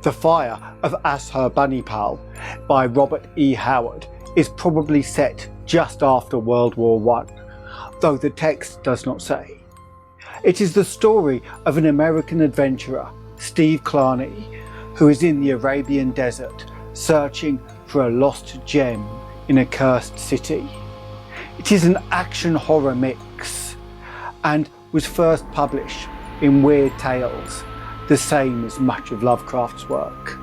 The Fire of Asshurbanipal by Robert E. Howard is probably set just after World War I, though the text does not say. It is the story of an American adventurer, Steve Clarney, who is in the Arabian desert searching for a lost gem in a cursed city. It is an action horror mix and was first published in Weirdtales, the same as much of Lovecraft's work.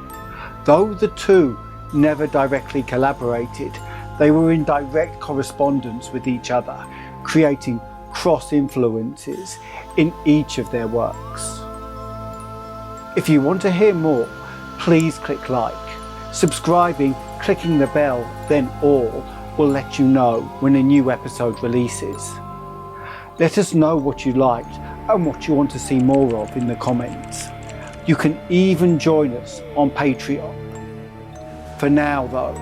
Though the two never directly collaborated, they were in direct correspondence with each other, creating cross-influences in each of their works. If you want to hear more, please click like. Subscribing, clicking the bell, then all will let you know when a new episode releases. Let us know what you liked and what you want to see more of in the comments. You can even join us on Patreon. For now though,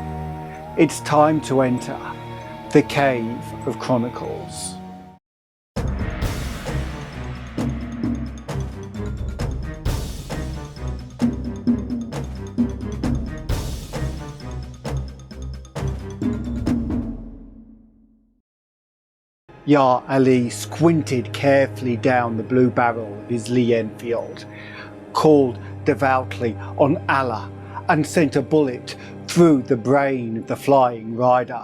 it's time to enter the Cave of Chronicles. Yar Ali squinted carefully down the blue barrel of his Lee Enfield, called devoutly on Allah, and sent a bullet through the brain of the flying rider.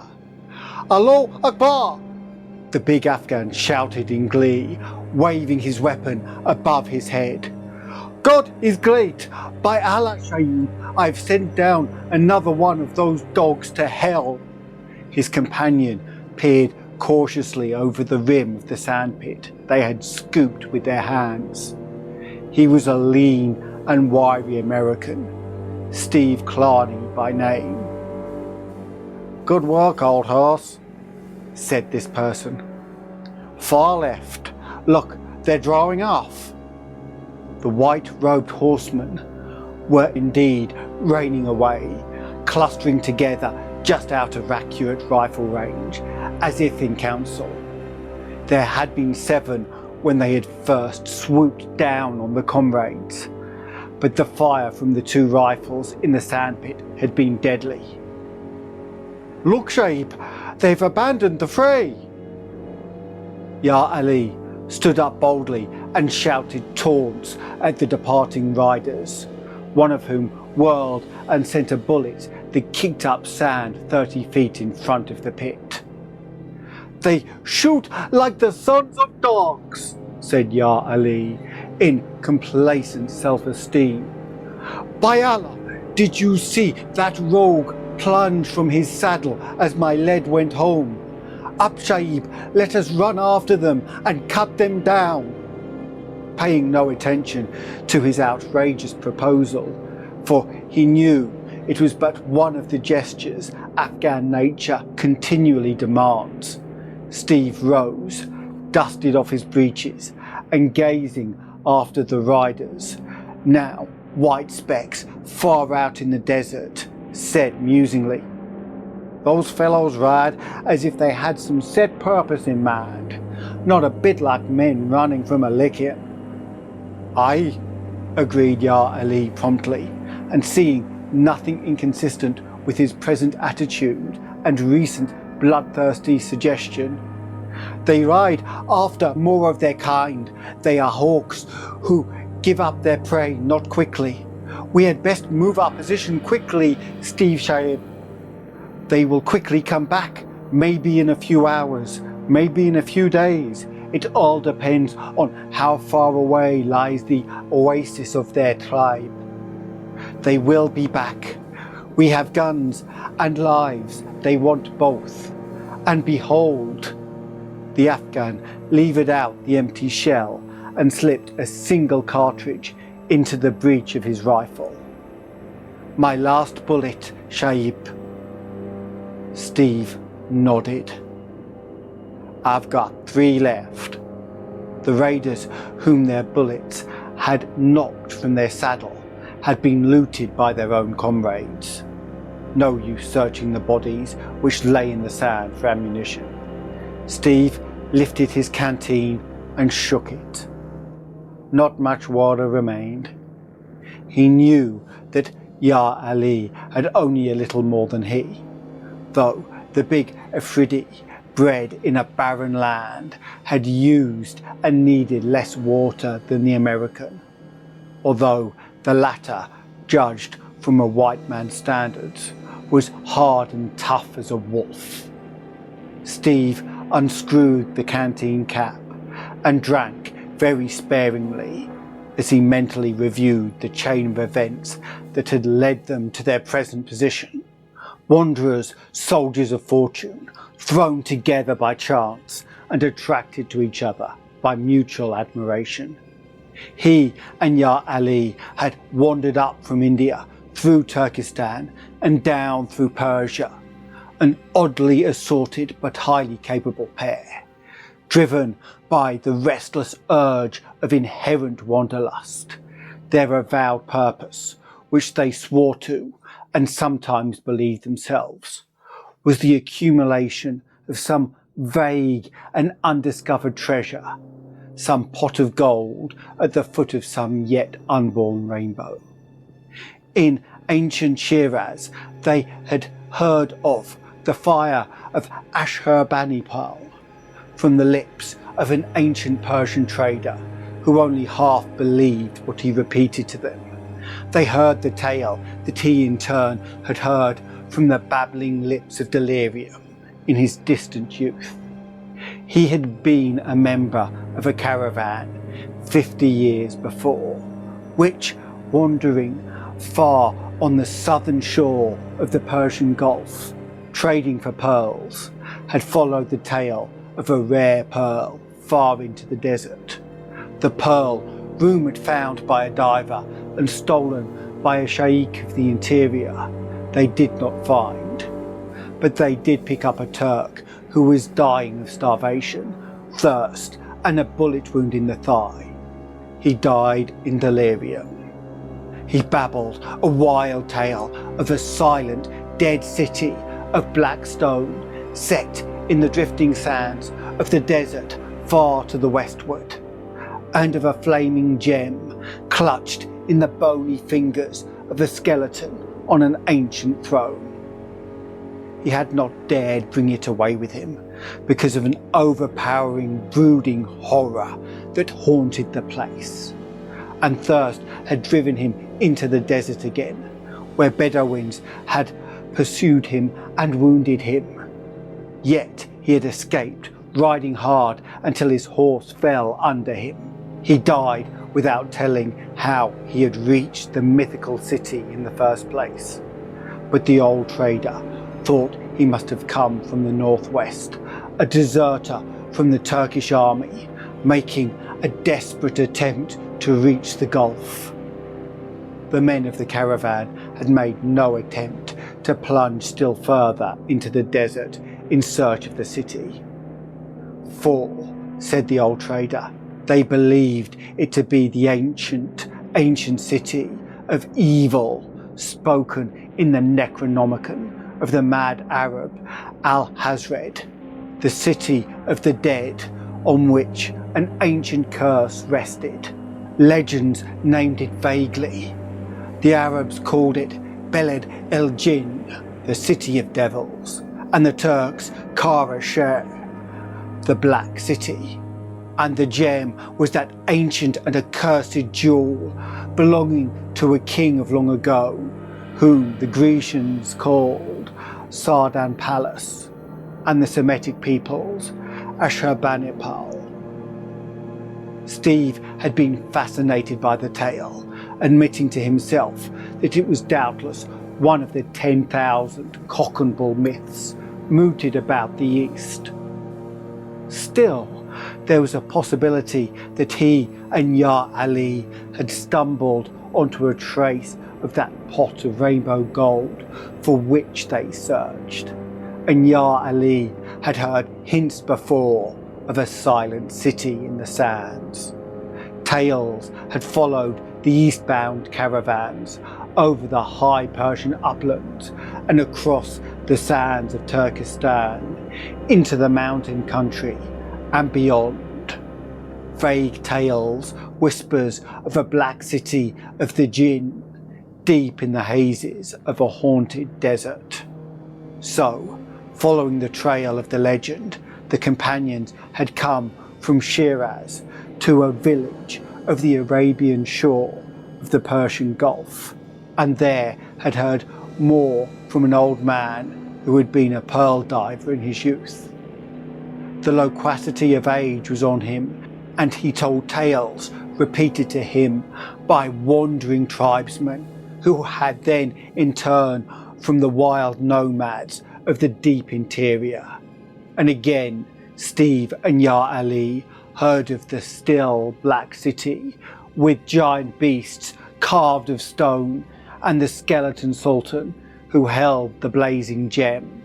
"Allahu Akbar!" the big Afghan shouted in glee, waving his weapon above his head. "God is great! By Allah, Shaheed, I've sent down another one of those dogs to hell!" His companion peered cautiously over the rim of the sandpit they had scooped with their hands. He was a lean and wiry American, Steve Clarney by name. "Good work, old horse," said this person. "Far left. Look, they're drawing off." The white-robed horsemen were indeed reining away, clustering together just out of accurate rifle range, as if in council. There had been 7 when they had first swooped down on the comrades, but the fire from the 2 rifles in the sandpit had been deadly. "Look, Shaib, they've abandoned the fray!" Yar Ali stood up boldly and shouted taunts at the departing riders, one of whom whirled and sent a bullet that kicked up sand 30 feet in front of the pit. "They shoot like the sons of dogs," said Yar Ali in complacent self-esteem. "By Allah, did you see that rogue plunge from his saddle as my lead went home? Up, Shaib, let us run after them and cut them down." Paying no attention to his outrageous proposal, for he knew it was but one of the gestures Afghan nature continually demands, Steve rose, dusted off his breeches, and gazing after the riders, now white specks far out in the desert, said musingly, "Those fellows ride as if they had some set purpose in mind, not a bit like men running from a licking." "Aye," agreed Yar Ali promptly, and seeing nothing inconsistent with his present attitude and recent bloodthirsty suggestion, "They ride after more of their kind. They are hawks who give up their prey not quickly. We had best move our position quickly, Steve Shaib. They will quickly come back, maybe in a few hours, maybe in a few days. It all depends on how far away lies the oasis of their tribe. They will be back. We have guns and lives. They want both. And behold," the Afghan levered out the empty shell and slipped a single cartridge into the breech of his rifle. "My last bullet, Shaib." Steve nodded. "I've got 3 left." The raiders whom their bullets had knocked from their saddle had been looted by their own comrades. No use searching the bodies which lay in the sand for ammunition. Steve lifted his canteen and shook it. Not much water remained. He knew that Ya Ali had only a little more than he, though the big Afridi, bred in a barren land, had used and needed less water than the American, although the latter, judged from a white man's standards, was hard and tough as a wolf. Steve unscrewed the canteen cap and drank very sparingly as he mentally reviewed the chain of events that had led them to their present position. Wanderers, soldiers of fortune, thrown together by chance and attracted to each other by mutual admiration. He and Ya Ali had wandered up from India, through Turkestan and down through Persia, an oddly assorted but highly capable pair, driven by the restless urge of inherent wanderlust, their avowed purpose, which they swore to and sometimes believed themselves, was the accumulation of some vague and undiscovered treasure, some pot of gold at the foot of some yet unborn rainbow. In ancient Shiraz, they had heard of the Fire of Asshurbanipal from the lips of an ancient Persian trader who only half believed what he repeated to them. They heard the tale that he in turn had heard from the babbling lips of delirium in his distant youth. He had been a member of a caravan 50 years before, which, wandering far on the southern shore of the Persian Gulf, trading for pearls, had followed the tale of a rare pearl far into the desert. The pearl, rumoured found by a diver and stolen by a sheikh of the interior, they did not find. But they did pick up a Turk who was dying of starvation, thirst, and a bullet wound in the thigh. He died in delirium. He babbled a wild tale of a silent, dead city of black stone set in the drifting sands of the desert far to the westward, and of a flaming gem clutched in the bony fingers of a skeleton on an ancient throne. He had not dared bring it away with him because of an overpowering, brooding horror that haunted the place, and thirst had driven him into the desert again, where Bedouins had pursued him and wounded him. Yet he had escaped, riding hard until his horse fell under him. He died without telling how he had reached the mythical city in the first place. But the old trader thought he must have come from the northwest, a deserter from the Turkish army, making a desperate attempt to reach the Gulf. The men of the caravan had made no attempt to plunge still further into the desert in search of the city. For, said the old trader, they believed it to be the ancient city of evil spoken in the Necronomicon of the mad Arab Al-Hazred, the city of the dead on which an ancient curse rested. Legends named it vaguely. The Arabs called it Beled el-Jinn, the city of devils, and the Turks Kara Sher, the Black City. And the gem was that ancient and accursed jewel belonging to a king of long ago, whom the Grecians called Sardanapalus, and the Semitic peoples Asshurbanipal. Steve had been fascinated by the tale, admitting to himself that it was doubtless one of the 10,000 cock and bull myths mooted about the East. Still, there was a possibility that he and Ya Ali had stumbled onto a trace of that pot of rainbow gold for which they searched, and Ya Ali had heard hints before of a silent city in the sands. Tales had followed the eastbound caravans over the high Persian uplands and across the sands of Turkestan into the mountain country and beyond. Vague tales, whispers of a black city of the jinn, deep in the hazes of a haunted desert. So, following the trail of the legend, the companions had come from Shiraz to a village of the Arabian shore of the Persian Gulf, and there had heard more from an old man who had been a pearl diver in his youth. The loquacity of age was on him, and he told tales repeated to him by wandering tribesmen who had then in turn from the wild nomads of the deep interior. And again, Steve and Ya Ali heard of the still black city with giant beasts carved of stone and the skeleton sultan who held the blazing gem.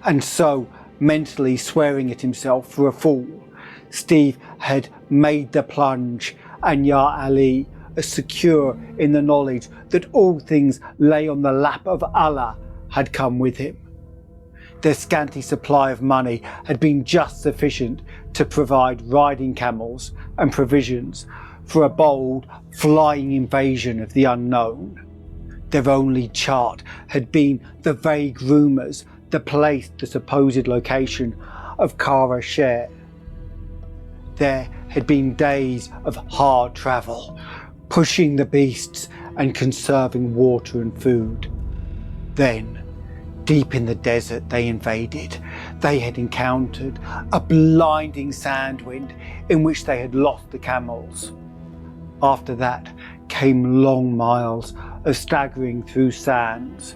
And so, mentally swearing at himself for a fool, Steve had made the plunge, and Ya Ali, as secure in the knowledge that all things lay on the lap of Allah, had come with him. Their scanty supply of money had been just sufficient to provide riding camels and provisions for a bold, flying invasion of the unknown. Their only chart had been the vague rumours that placed the supposed location of Kara Sher. There had been days of hard travel, pushing the beasts and conserving water and food. Then, deep in the desert they invaded, they had encountered a blinding sand wind in which they had lost the camels. After that came long miles of staggering through sands,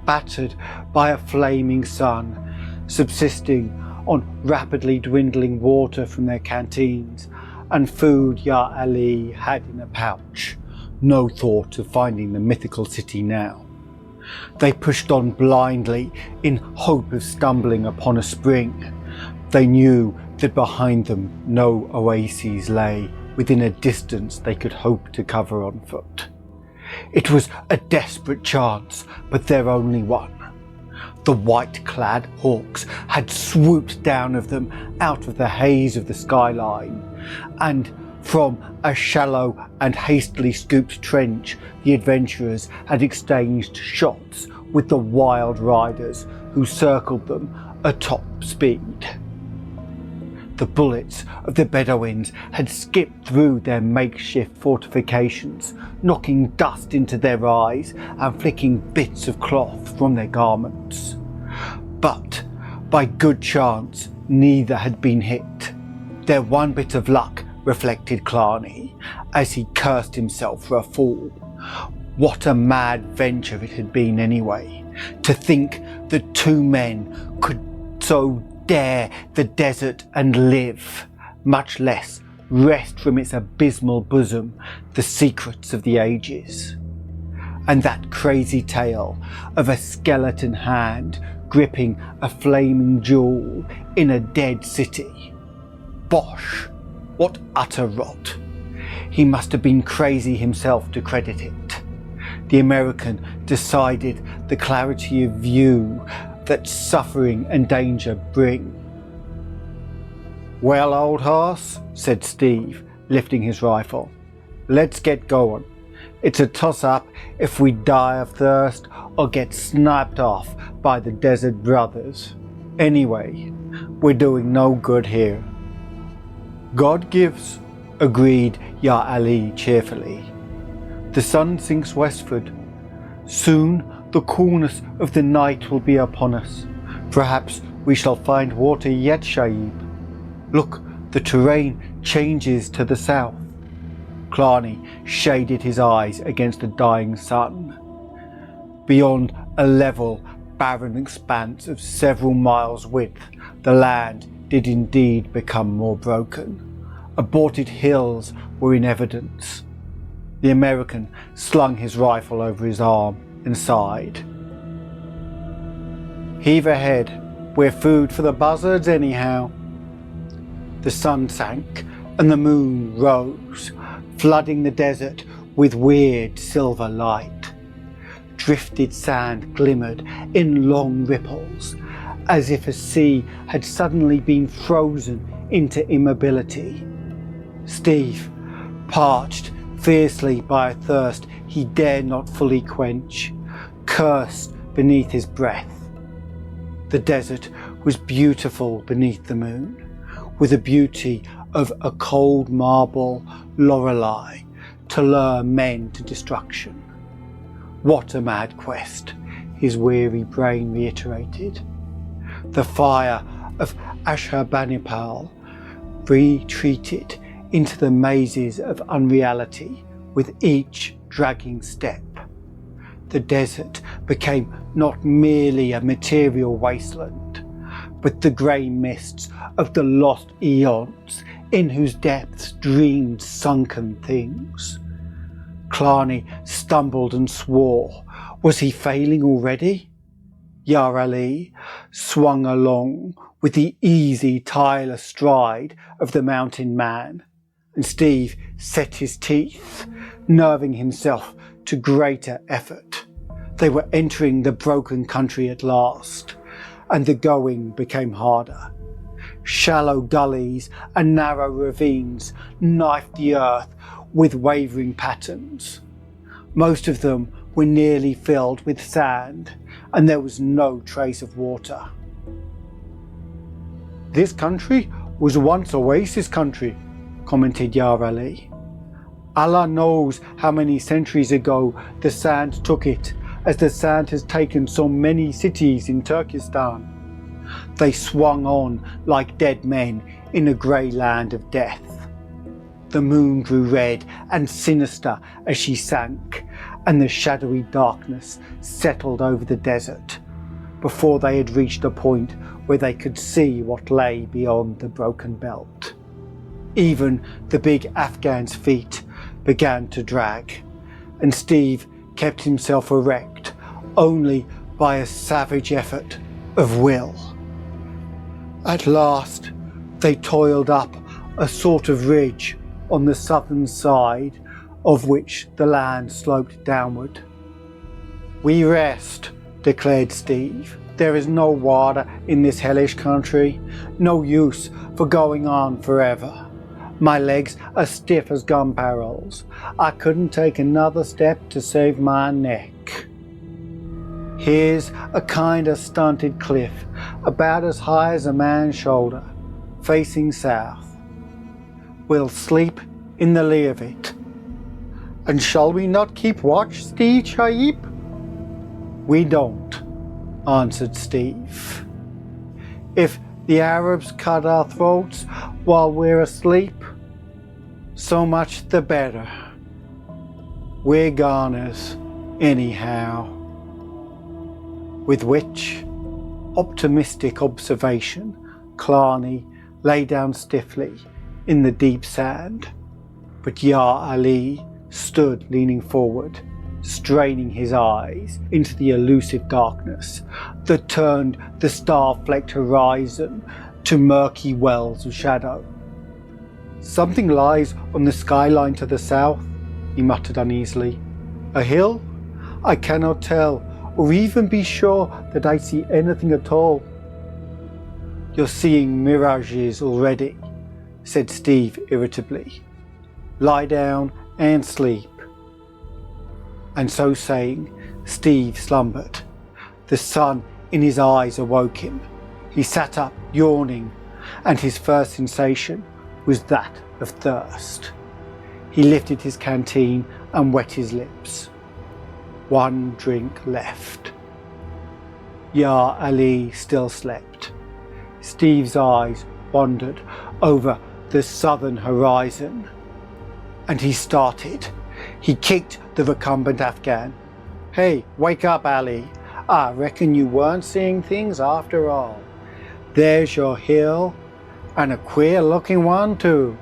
battered by a flaming sun, subsisting on rapidly dwindling water from their canteens and food Ya Ali had in a pouch. No thought of finding the mythical city now. They pushed on blindly in hope of stumbling upon a spring. They knew that behind them no oases lay within a distance they could hope to cover on foot. It was a desperate chance, but their only one. The white-clad hawks had swooped down of them out of the haze of the skyline, and from a shallow and hastily scooped trench the adventurers had exchanged shots with the wild riders who circled them at top speed. The bullets of the Bedouins had skipped through their makeshift fortifications, knocking dust into their eyes and flicking bits of cloth from their garments. But, by good chance, neither had been hit. Their one bit of luck, reflected Clarny, as he cursed himself for a fool. What a mad venture it had been anyway, to think that two men could so dare the desert and live, much less wrest from its abysmal bosom the secrets of the ages. And that crazy tale of a skeleton hand gripping a flaming jewel in a dead city. Bosh! What utter rot! He must have been crazy himself to credit it. The American decided the clarity of view that suffering and danger bring. "Well, old horse," said Steve, lifting his rifle, "let's get going. It's a toss-up if we die of thirst or get sniped off by the Desert Brothers. Anyway, we're doing no good here." "God gives," agreed Ya Ali cheerfully. "The sun sinks westward. Soon the coolness of the night will be upon us. Perhaps we shall find water yet, Shaib. Look, the terrain changes to the south." Clarny shaded his eyes against the dying sun. Beyond a level, barren expanse of several miles width, the land did indeed become more broken. Aborted hills were in evidence. The American slung his rifle over his arm and sighed. "Heave ahead. We're food for the buzzards anyhow." The sun sank and the moon rose, flooding the desert with weird silver light. Drifted sand glimmered in long ripples, as if a sea had suddenly been frozen into immobility. Steve, parched fiercely by a thirst he dared not fully quench, cursed beneath his breath. The desert was beautiful beneath the moon, with the beauty of a cold marble Lorelei to lure men to destruction. What a mad quest, his weary brain reiterated. The fire of Asshurbanipal retreated into the mazes of unreality with each dragging step. The desert became not merely a material wasteland, but the grey mists of the lost eons in whose depths dreamed sunken things. Clarny stumbled and swore. Was he failing already? Yar Ali swung along with the easy, tireless stride of the mountain man, and Steve set his teeth, nerving himself to greater effort. They were entering the broken country at last, and the going became harder. Shallow gullies and narrow ravines knifed the earth with wavering patterns. Most of them were nearly filled with sand, and there was no trace of water. "This country was once oasis country," commented Yar Ali. "Allah knows how many centuries ago the sand took it, as the sand has taken so many cities in Turkestan." They swung on like dead men in a grey land of death. The moon grew red and sinister as she sank, and the shadowy darkness settled over the desert before they had reached a point where they could see what lay beyond the broken belt. Even the big Afghan's feet began to drag, and Steve kept himself erect only by a savage effort of will. At last, they toiled up a sort of ridge on the southern side of which the land sloped downward. "We rest," declared Steve. "There is no water in this hellish country, no use for going on forever. My legs are stiff as gun barrels. I couldn't take another step to save my neck. Here's a kind of stunted cliff, about as high as a man's shoulder, facing south. We'll sleep in the lee of it." "And shall we not keep watch, Steve Shaib?" "We don't," answered Steve. "If the Arabs cut our throats while we're asleep, so much the better. We're goners, anyhow." With which optimistic observation, Clarny lay down stiffly in the deep sand, but Yar Ali stood leaning forward, straining his eyes into the elusive darkness that turned the star-flecked horizon to murky wells of shadow. "Something lies on the skyline to the south," he muttered uneasily. "A hill? I cannot tell, or even be sure that I see anything at all." "You're seeing mirages already," said Steve irritably. "Lie down and sleep." And so saying, Steve slumbered. The sun in his eyes awoke him. He sat up, yawning, and his first sensation was that of thirst. He lifted his canteen and wet his lips. One drink left. Yar Ali still slept. Steve's eyes wandered over the southern horizon, and he started. He kicked the recumbent Afghan. "Hey, wake up, Ali. I reckon you weren't seeing things after all. There's your hill, and a queer looking one too."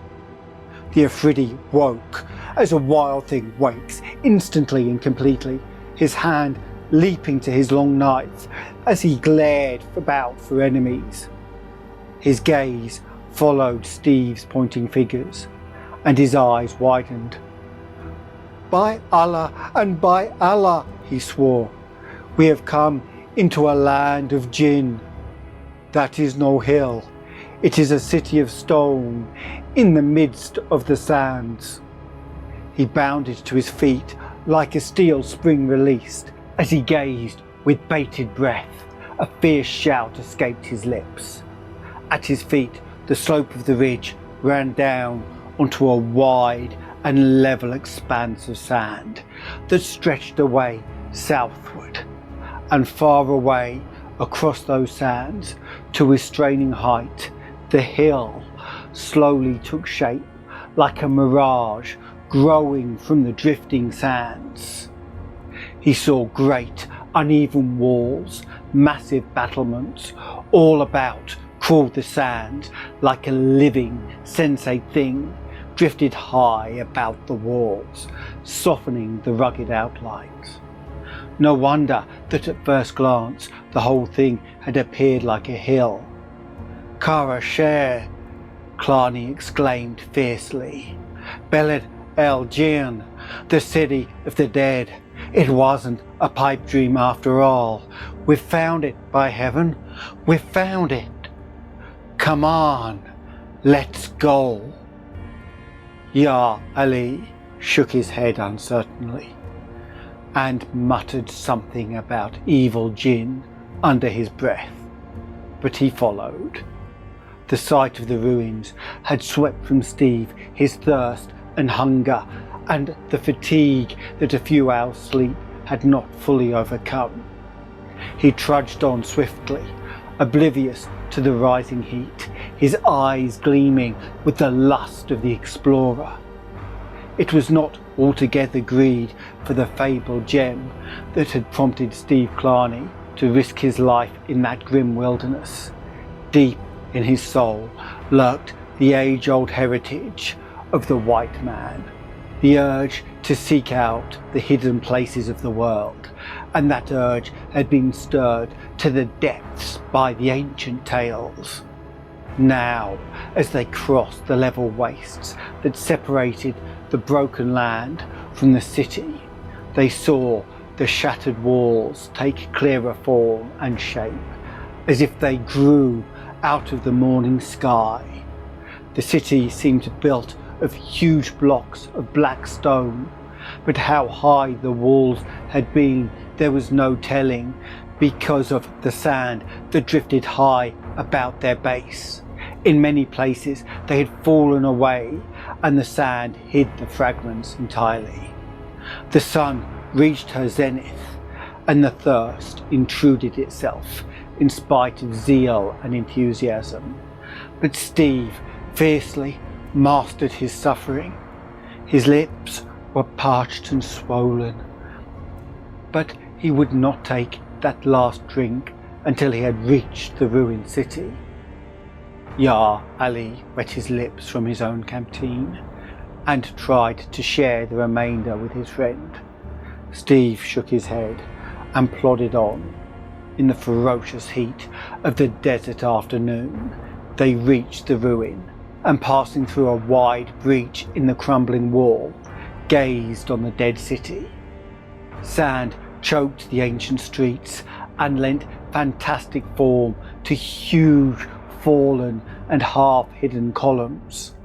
The Afridi woke as a wild thing wakes, instantly and completely, his hand leaping to his long knife as he glared about for enemies. His gaze followed Steve's pointing figures, and his eyes widened. "By Allah and by Allah," he swore, "we have come into a land of jinn. That is no hill. It is a city of stone in the midst of the sands." He bounded to his feet like a steel spring released. As he gazed with bated breath, a fierce shout escaped his lips. At his feet, the slope of the ridge ran down onto a wide and level expanse of sand that stretched away southward, and far away across those sands to a straining height, the hill slowly took shape like a mirage growing from the drifting sands. He saw great uneven walls, massive battlements, all about crawled the sand like a living, sensate thing, drifted high about the walls, softening the rugged outlines. No wonder that at first glance the whole thing had appeared like a hill. Kara Sher, Clarny exclaimed fiercely. Beled El Jinn, the city of the dead. It wasn't a pipe dream after all. We've found it, by heaven, we've found it. Come on, let's go. Ya Ali shook his head uncertainly and muttered something about evil jinn under his breath, but he followed. The sight of the ruins had swept from Steve his thirst and hunger and the fatigue that a few hours' sleep had not fully overcome. He trudged on swiftly, oblivious to the rising heat, his eyes gleaming with the lust of the explorer. It was not altogether greed for the fabled gem that had prompted Steve Clarny to risk his life in that grim wilderness. Deep in his soul lurked the age-old heritage of the white man, the urge to seek out the hidden places of the world, and that urge had been stirred to the depths by the ancient tales. Now, as they crossed the level wastes that separated the broken land from the city, they saw the shattered walls take clearer form and shape, as if they grew out of the morning sky. The city seemed built of huge blocks of black stone, but how high the walls had been there was no telling because of the sand that drifted high about their base. In many places they had fallen away and the sand hid the fragments entirely. The sun reached her zenith and the thirst intruded itself in spite of zeal and enthusiasm. But Steve fiercely mastered his suffering. His lips were parched and swollen, but he would not take that last drink until he had reached the ruined city. Ya Ali wet his lips from his own canteen and tried to share the remainder with his friend. Steve shook his head and plodded on. In the ferocious heat of the desert afternoon, they reached the ruin and, passing through a wide breach in the crumbling wall, gazed on the dead city. Sand choked the ancient streets and lent fantastic form to huge fallen and half-hidden columns.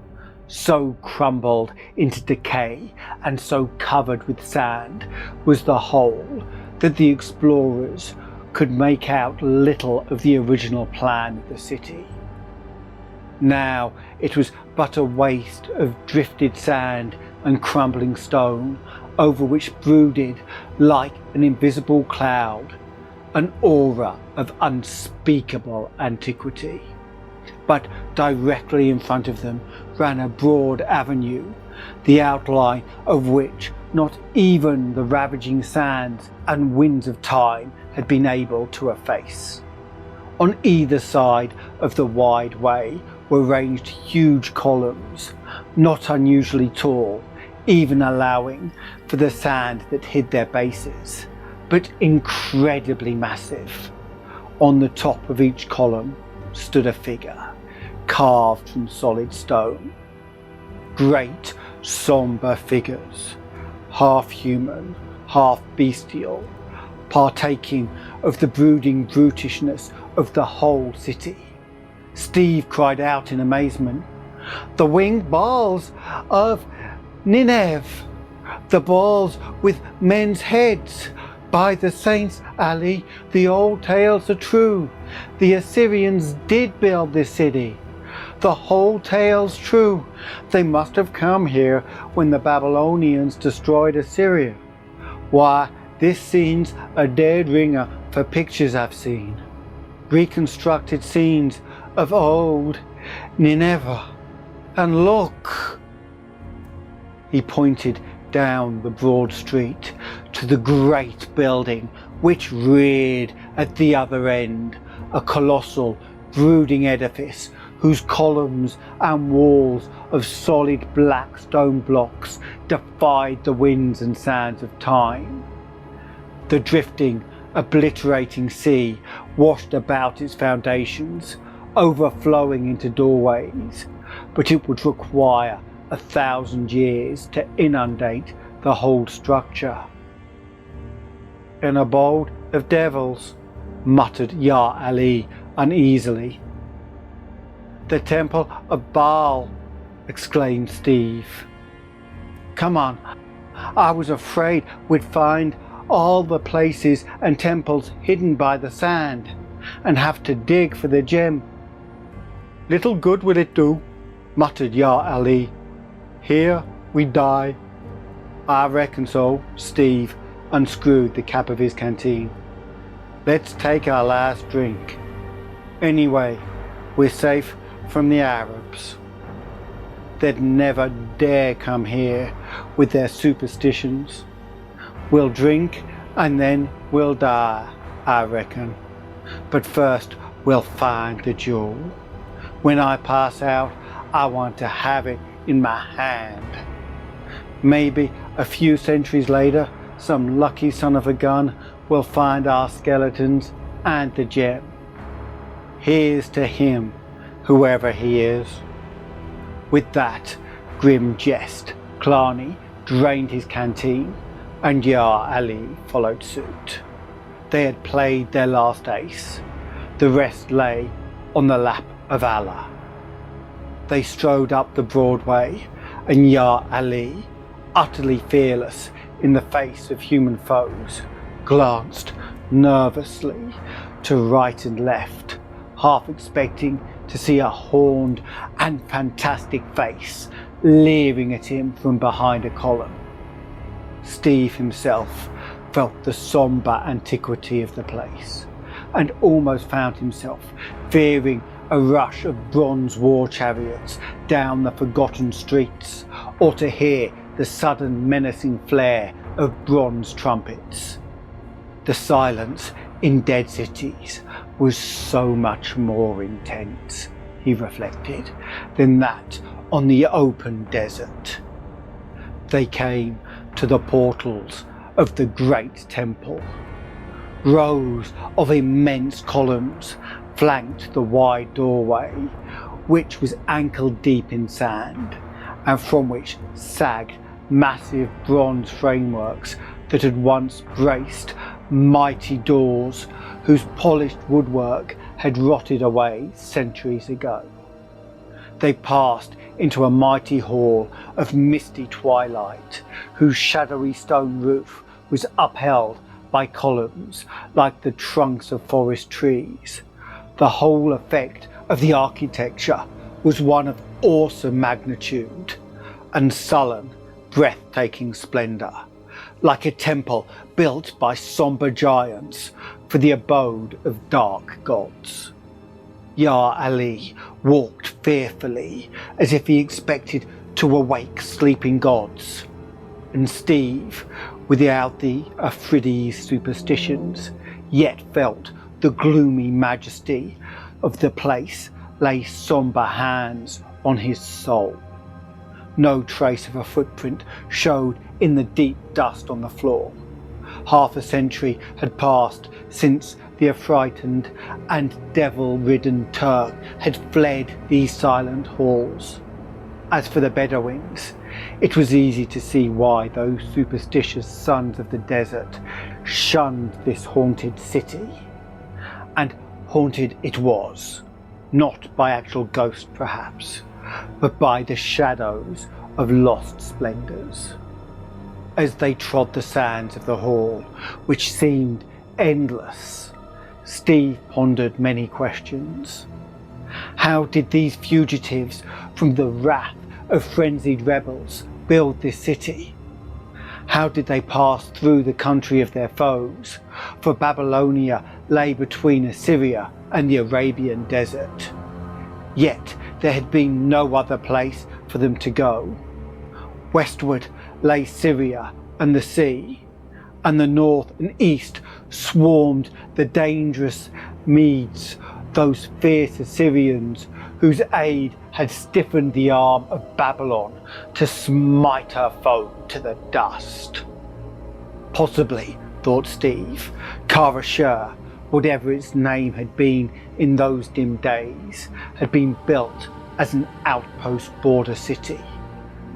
So crumbled into decay and so covered with sand was the whole that the explorers could make out little of the original plan of the city. Now it was but a waste of drifted sand and crumbling stone over which brooded, like an invisible cloud, an aura of unspeakable antiquity. But directly in front of them ran a broad avenue, the outline of which not even the ravaging sands and winds of time had been able to efface. On either side of the wide way were ranged huge columns, not unusually tall, even allowing for the sand that hid their bases, but incredibly massive. On the top of each column stood a figure, carved from solid stone. Great, sombre figures, half human, half bestial, partaking of the brooding brutishness of the whole city. Steve cried out in amazement, "The winged balls of Nineveh!" The balls with men's heads. By the saints, Ali, the old tales are true. The Assyrians did build this city. The whole tale's true. They must have come here when the Babylonians destroyed Assyria. Why, this scene's a dead ringer for pictures I've seen. Reconstructed scenes of old Nineveh. And look! He pointed down the broad street to the great building which reared at the other end, a colossal, brooding edifice whose columns and walls of solid black stone blocks defied the winds and sands of time. The drifting, obliterating sea washed about its foundations, overflowing into doorways, but it would require 1,000 years to inundate the whole structure. An abode of devils, muttered Ya Ali uneasily. The temple of Baal, exclaimed Steve. Come on, I was afraid we'd find all the places and temples hidden by the sand and have to dig for the gem. Little good will it do, muttered Ya Ali. Here we die. I reckon so, Steve unscrewed the cap of his canteen. Let's take our last drink. Anyway, we're safe from the Arabs. They'd never dare come here with their superstitions. We'll drink and then we'll die, I reckon. But first we'll find the jewel. When I pass out, I want to have it in my hand. Maybe a few centuries later, some lucky son of a gun will find our skeletons and the gem. Here's to him, whoever he is. With that grim jest, Clarny drained his canteen, and Ya Ali followed suit. They had played their last ace. The rest lay on the lap of Allah. They strode up the Broadway, and Ya Ali, utterly fearless in the face of human foes, glanced nervously to right and left, half expecting to see a horned and fantastic face leering at him from behind a column. Steve himself felt the sombre antiquity of the place, and almost found himself fearing a rush of bronze war chariots down the forgotten streets, or to hear the sudden menacing flare of bronze trumpets. The silence in dead cities was so much more intense, he reflected, than that on the open desert. They came to the portals of the great temple. Rows of immense columns flanked the wide doorway, which was ankle deep in sand, and from which sagged massive bronze frameworks that had once braced mighty doors whose polished woodwork had rotted away centuries ago. They passed into a mighty hall of misty twilight, whose shadowy stone roof was upheld by columns like the trunks of forest trees. The whole effect of the architecture was one of awesome magnitude and sullen, breathtaking splendour, like a temple built by sombre giants for the abode of dark gods. Ya Ali walked fearfully, as if he expected to awake sleeping gods, and Steve, without the Afridi's superstitions, yet felt the gloomy majesty of the place lay sombre hands on his soul. No trace of a footprint showed in the deep dust on the floor. Half a century had passed since the affrighted and devil-ridden Turk had fled these silent halls. As for the Bedouins, it was easy to see why those superstitious sons of the desert shunned this haunted city. And haunted it was, not by actual ghosts perhaps, but by the shadows of lost splendours. as they trod the sands of the hall, which seemed endless. Steve pondered many questions. How did these fugitives from the wrath of frenzied rebels build this city? How did they pass through the country of their foes? For Babylonia lay between Assyria and the Arabian desert. Yet there had been no other place for them to go. Westward lay Syria and the sea, and the north and east swarmed the dangerous Medes, those fierce Assyrians whose aid had stiffened the arm of Babylon to smite her foe to the dust. Possibly, thought Steve, Kara, whatever its name had been in those dim days, had been built as an outpost border city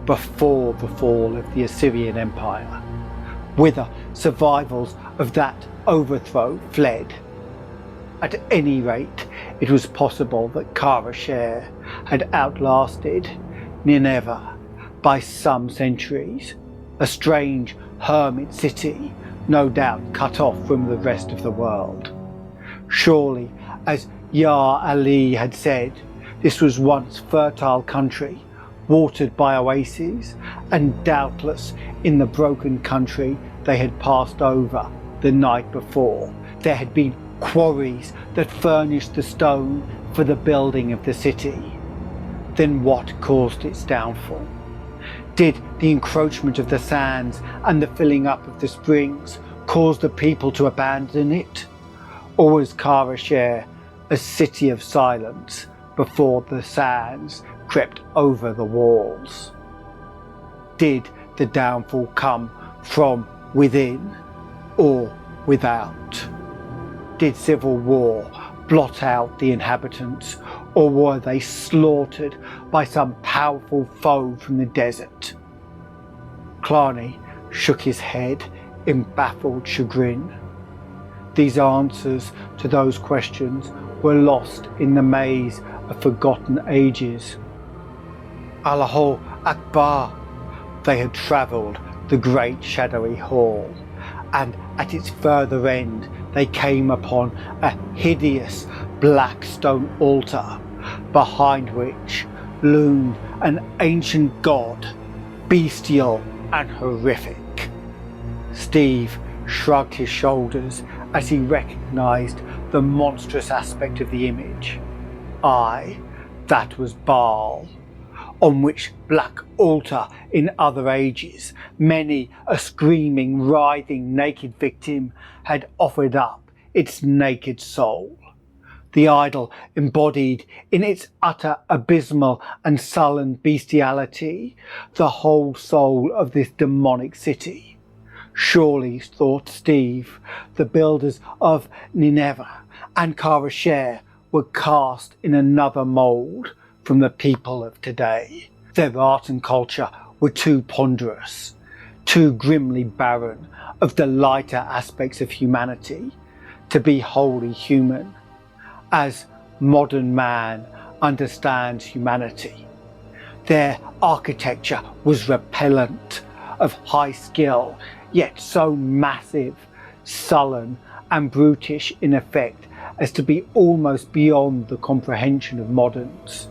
before the fall of the Assyrian Empire, whither survivals of that overthrow fled. At any rate, it was possible that Kara had outlasted Nineveh by some centuries, a strange hermit city, no doubt cut off from the rest of the world. Surely, as Yar Ali had said, this was once fertile country, watered by oases, and doubtless in the broken country they had passed over the night before, there had been quarries that furnished the stone for the building of the city. Then what caused its downfall? Did the encroachment of the sands and the filling up of the springs cause the people to abandon it? Or was Kara a city of silence before the sands crept over the walls? Did the downfall come from within or without? Did civil war blot out the inhabitants, or were they slaughtered by some powerful foe from the desert? Clarny shook his head in baffled chagrin. These answers to those questions were lost in the maze of forgotten ages. Allahu Akbar! They had travelled the great shadowy hall, and at its further end they came upon a hideous black stone altar, behind which loomed an ancient god, bestial and horrific. Steve shrugged his shoulders as he recognised the monstrous aspect of the image. Aye, that was Baal, on which black altar in other ages many a screaming, writhing, naked victim had offered up its naked soul. The idol embodied in its utter abysmal and sullen bestiality the whole soul of this demonic city. Surely, thought Steve, the builders of Nineveh and Kara were cast in another mould from the people of today. Their art and culture were too ponderous, too grimly barren of the lighter aspects of humanity to be wholly human, as modern man understands humanity. Their architecture was repellent, of high skill, yet so massive, sullen and brutish in effect as to be almost beyond the comprehension of moderns.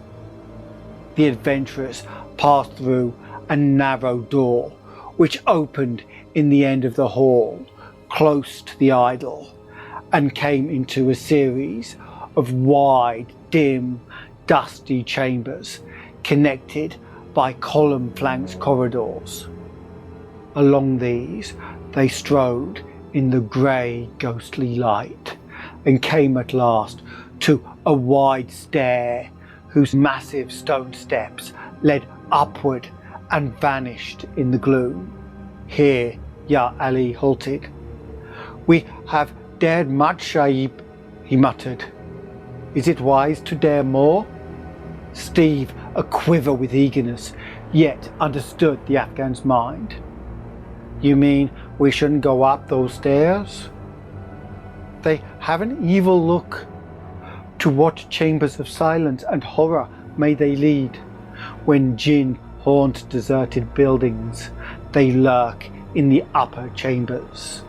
The adventurers passed through a narrow door which opened in the end of the hall close to the idol, and came into a series of wide, dim, dusty chambers connected by column-flanked corridors. Along these they strode in the grey, ghostly light, and came at last to a wide stair whose massive stone steps led upward and vanished in the gloom. Here Ya Ali halted. "We have dared much, Sahib," he muttered. "Is it wise to dare more?" Steve, aquiver with eagerness, yet understood the Afghan's mind. "You mean we shouldn't go up those stairs?" "They have an evil look. To what chambers of silence and horror may they lead? When jinn haunt deserted buildings, they lurk in the upper chambers.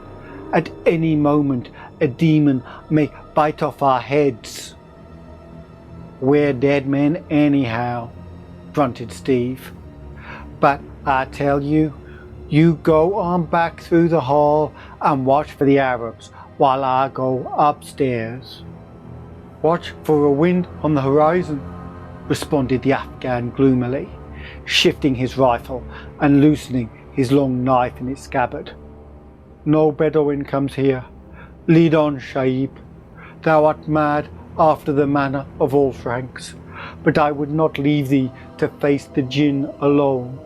At any moment, a demon may bite off our heads. We're dead men anyhow, grunted Steve. But I tell you, you go on back through the hall and watch for the Arabs while I go upstairs. Watch for a wind on the horizon, responded the Afghan gloomily, shifting his rifle and loosening his long knife in its scabbard. No Bedouin comes here. Lead on, Shaib. Thou art mad after the manner of all Franks, but I would not leave thee to face the jinn alone.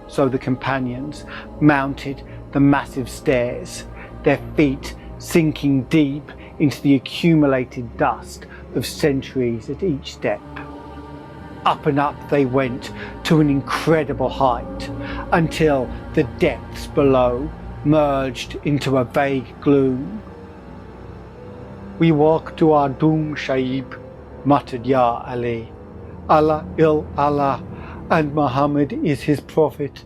So the companions mounted the massive stairs, their feet sinking deep into the accumulated dust of centuries at each step. Up and up they went to an incredible height, until the depths below merged into a vague gloom. We walk to our doom, Shaib, muttered Ya Ali. Allah il Allah, and Muhammad is his prophet.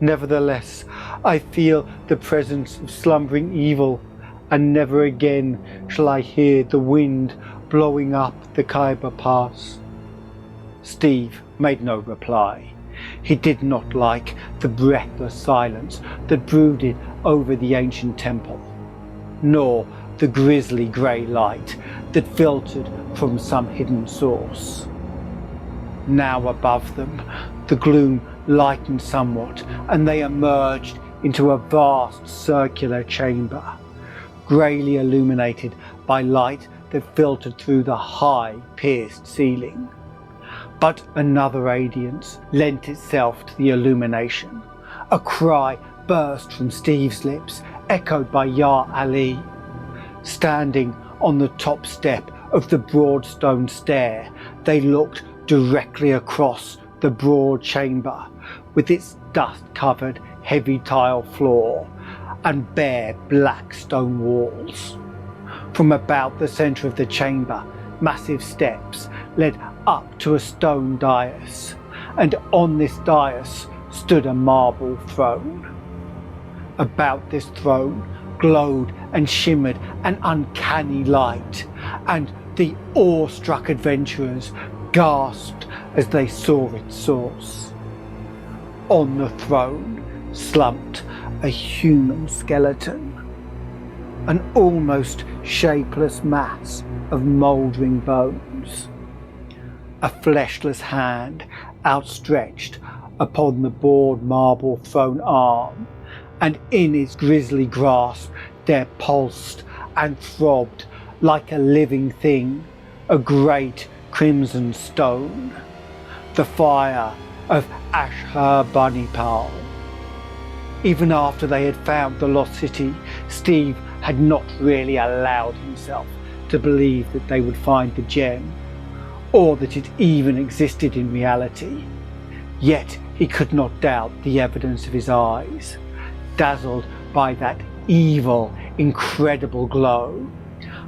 Nevertheless, I feel the presence of slumbering evil, and never again shall I hear the wind blowing up the Khyber Pass. Steve made no reply. He did not like the breathless silence that brooded over the ancient temple, nor the grisly grey light that filtered from some hidden source. Now above them, the gloom lightened somewhat, and they emerged into a vast circular chamber, greyly illuminated by light that filtered through the high, pierced ceiling. But another radiance lent itself to the illumination. A cry burst from Steve's lips, echoed by Ya Ali. Standing on the top step of the broad stone stair, they looked directly across the broad chamber, with its dust-covered heavy tile floor and bare black stone walls. From about the centre of the chamber, massive steps led up to a stone dais, and on this dais stood a marble throne. About this throne glowed and shimmered an uncanny light, and the awe-struck adventurers gasped as they saw its source. On the throne slumped a human skeleton, an almost shapeless mass of mouldering bones. A fleshless hand outstretched upon the broad marble throne arm, and in its grisly grasp there pulsed and throbbed like a living thing a great crimson stone, the fire of Asshurbanipal. Even after they had found the lost city, Steve had not really allowed himself to believe that they would find the gem, or that it even existed in reality. Yet he could not doubt the evidence of his eyes, dazzled by that evil, incredible glow.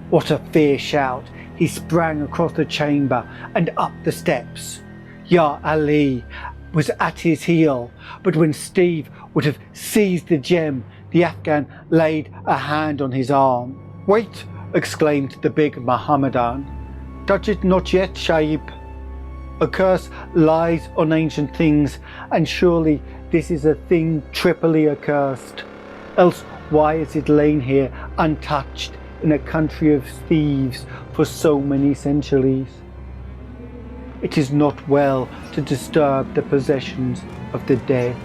What a fierce shout! He sprang across the chamber and up the steps. Ya Ali was at his heel, but when Steve would have seized the gem, the Afghan laid a hand on his arm. "Wait!" exclaimed the big Mohammedan. "Touch it not yet, Shaib. A curse lies on ancient things, and surely this is a thing triply accursed. Else why has it lain here untouched in a country of thieves for so many centuries? It is not well to disturb the possessions of the dead."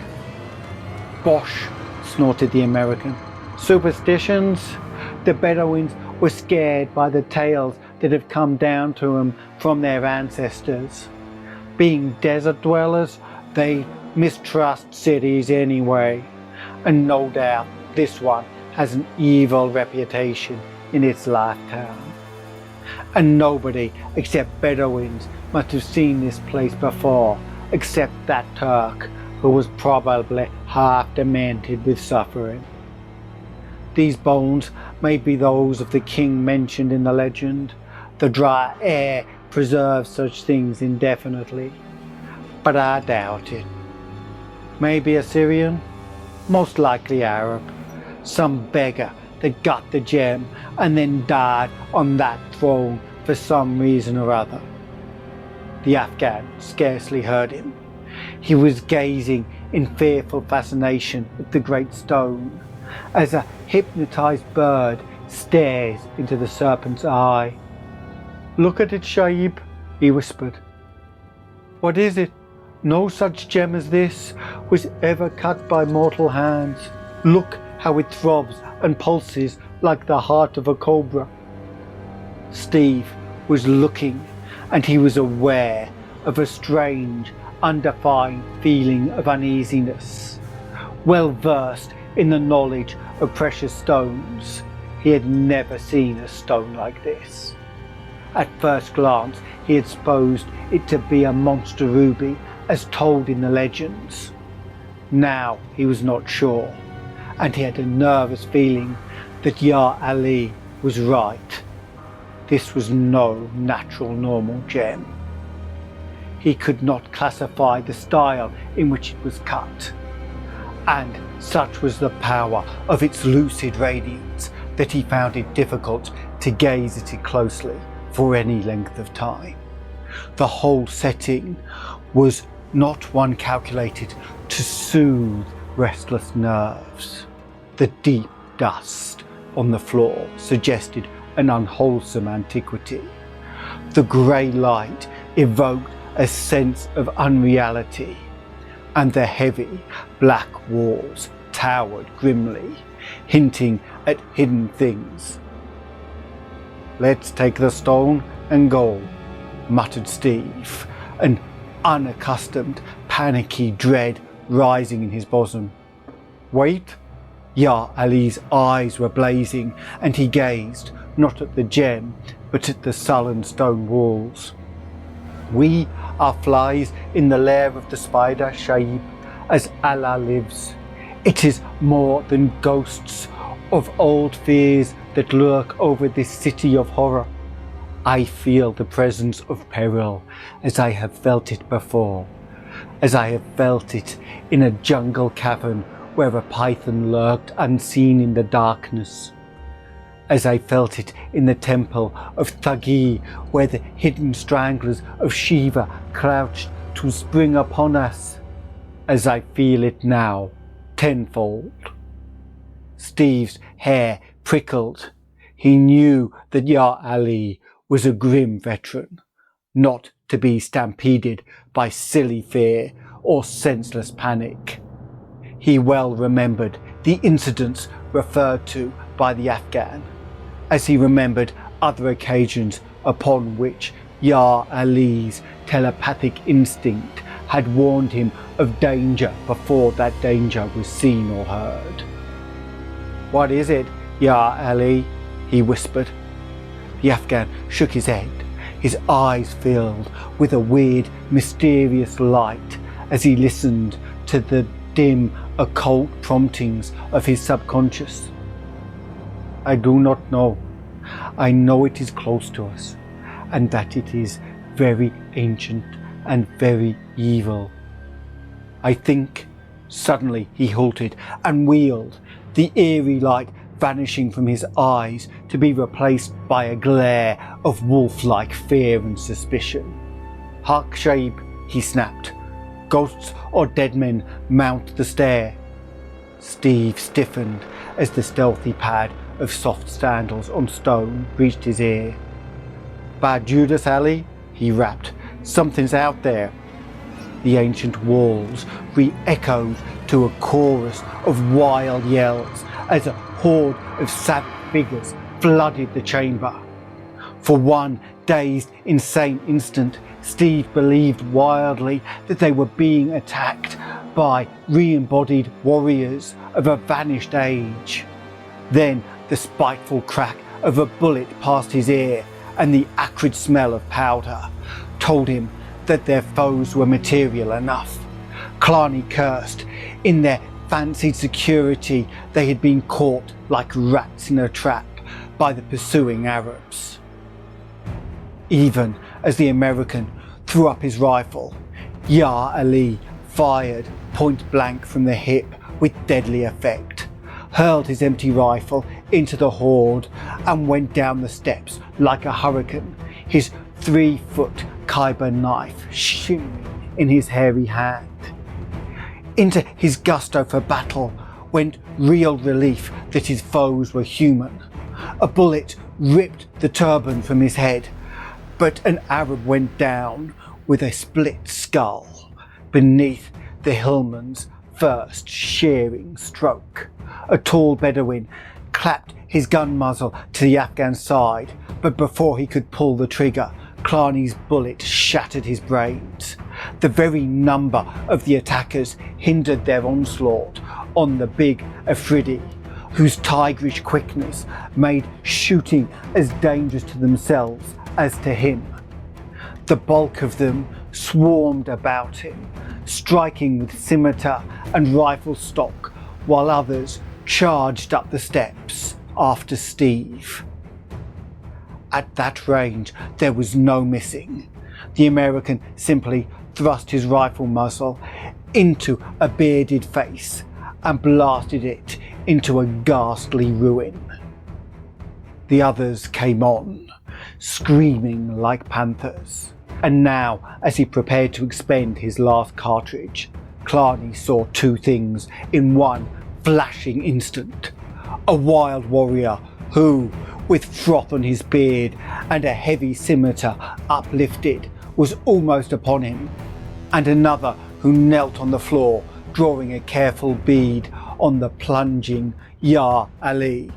"Bosh!" snorted the American. "Superstitions? The Bedouins were scared by the tales that have come down to them from their ancestors. Being desert dwellers, they mistrust cities anyway, and no doubt this one has an evil reputation in its lifetime. And nobody except Bedouins must have seen this place before, except that Turk, who was probably half demented with suffering. These bones may be those of the king mentioned in the legend. The dry air preserves such things indefinitely, but I doubt it. Maybe a Syrian? most likely Arab, some beggar that got the gem and then died on that throne for some reason or other. The Afghan scarcely heard him. He was gazing in fearful fascination at the great stone, as a hypnotized bird stares into the serpent's eye. "Look at it, Shaib," he whispered. "What is it? No such gem as this was ever cut by mortal hands. Look how it throbs and pulses like the heart of a cobra." Steve was looking, and he was aware of a strange, undefined feeling of uneasiness. Well versed in the knowledge of precious stones, he had never seen a stone like this. At first glance, he had supposed it to be a monster ruby as told in the legends. Now he was not sure, and he had a nervous feeling that Ya Ali was right. This was no natural normal gem. He could not classify the style in which it was cut, and such was the power of its lucid radiance that he found it difficult to gaze at it closely for any length of time. The whole setting was not one calculated to soothe restless nerves. The deep dust on the floor suggested an unwholesome antiquity. The grey light evoked a sense of unreality, and the heavy black walls towered grimly, hinting at hidden things. "Let's take the stone and go," muttered Steve, an unaccustomed, panicky dread rising in his bosom. "Wait!" Ya Ali's eyes were blazing, and he gazed not at the gem, but at the sullen stone walls. "We are flies in the lair of the spider, Shaib, as Allah lives. It is more than ghosts of old fears that lurk over this city of horror. I feel the presence of peril as I have felt it before, as I have felt it in a jungle cavern where a python lurked unseen in the darkness, as I felt it in the temple of Thagi where the hidden stranglers of Shiva crouched to spring upon us, as I feel it now, tenfold." Steve's hair prickled. He knew that Ya Ali was a grim veteran, not to be stampeded by silly fear or senseless panic. He well remembered the incidents referred to by the Afghan, as he remembered other occasions upon which Ya Ali's telepathic instinct had warned him of danger before that danger was seen or heard. "What is it, Ya Ali?" he whispered. The Afghan shook his head, his eyes filled with a weird, mysterious light as he listened to the dim, occult promptings of his subconscious. "I do not know. I know it is close to us, and that it is very ancient and very evil. I think..." Suddenly he halted and wheeled, the eerie light vanishing from his eyes to be replaced by a glare of wolf-like fear and suspicion. "Hark, Shaib," he snapped. "Ghosts or dead men mount the stair." Steve stiffened as the stealthy pad of soft sandals on stone reached his ear. "Bad Judas, Ali," he rapped. "Something's out there." The ancient walls re-echoed to a chorus of wild yells as a horde of savage figures flooded the chamber. For one dazed, insane instant, Steve believed wildly that they were being attacked by re-embodied warriors of a vanished age. Then the spiteful crack of a bullet past his ear and the acrid smell of powder told him that their foes were material enough. Killarney cursed. In their fancied security, they had been caught like rats in a trap by the pursuing Arabs. Even as the American threw up his rifle, Ya Ali fired point blank from the hip with deadly effect, hurled his empty rifle into the horde and went down the steps like a hurricane, his 3-foot Khyber knife shimmering in his hairy hand. Into his gusto for battle went real relief that his foes were human. A bullet ripped the turban from his head, but an Arab went down with a split skull beneath the hillman's first shearing stroke. A tall Bedouin clapped his gun muzzle to the Afghan's side, but before he could pull the trigger, Clarny's bullet shattered his brains. The very number of the attackers hindered their onslaught on the big Afridi, whose tigerish quickness made shooting as dangerous to themselves as to him. The bulk of them swarmed about him, striking with scimitar and rifle stock, while others charged up the steps after Steve. At that range, there was no missing. The American simply thrust his rifle muzzle into a bearded face and blasted it into a ghastly ruin. The others came on, screaming like panthers. And now, as he prepared to expend his last cartridge, Clarny saw two things in one flashing instant. A wild warrior who, with froth on his beard and a heavy scimitar uplifted, was almost upon him, and another who knelt on the floor, drawing a careful bead on the plunging Ya Ali.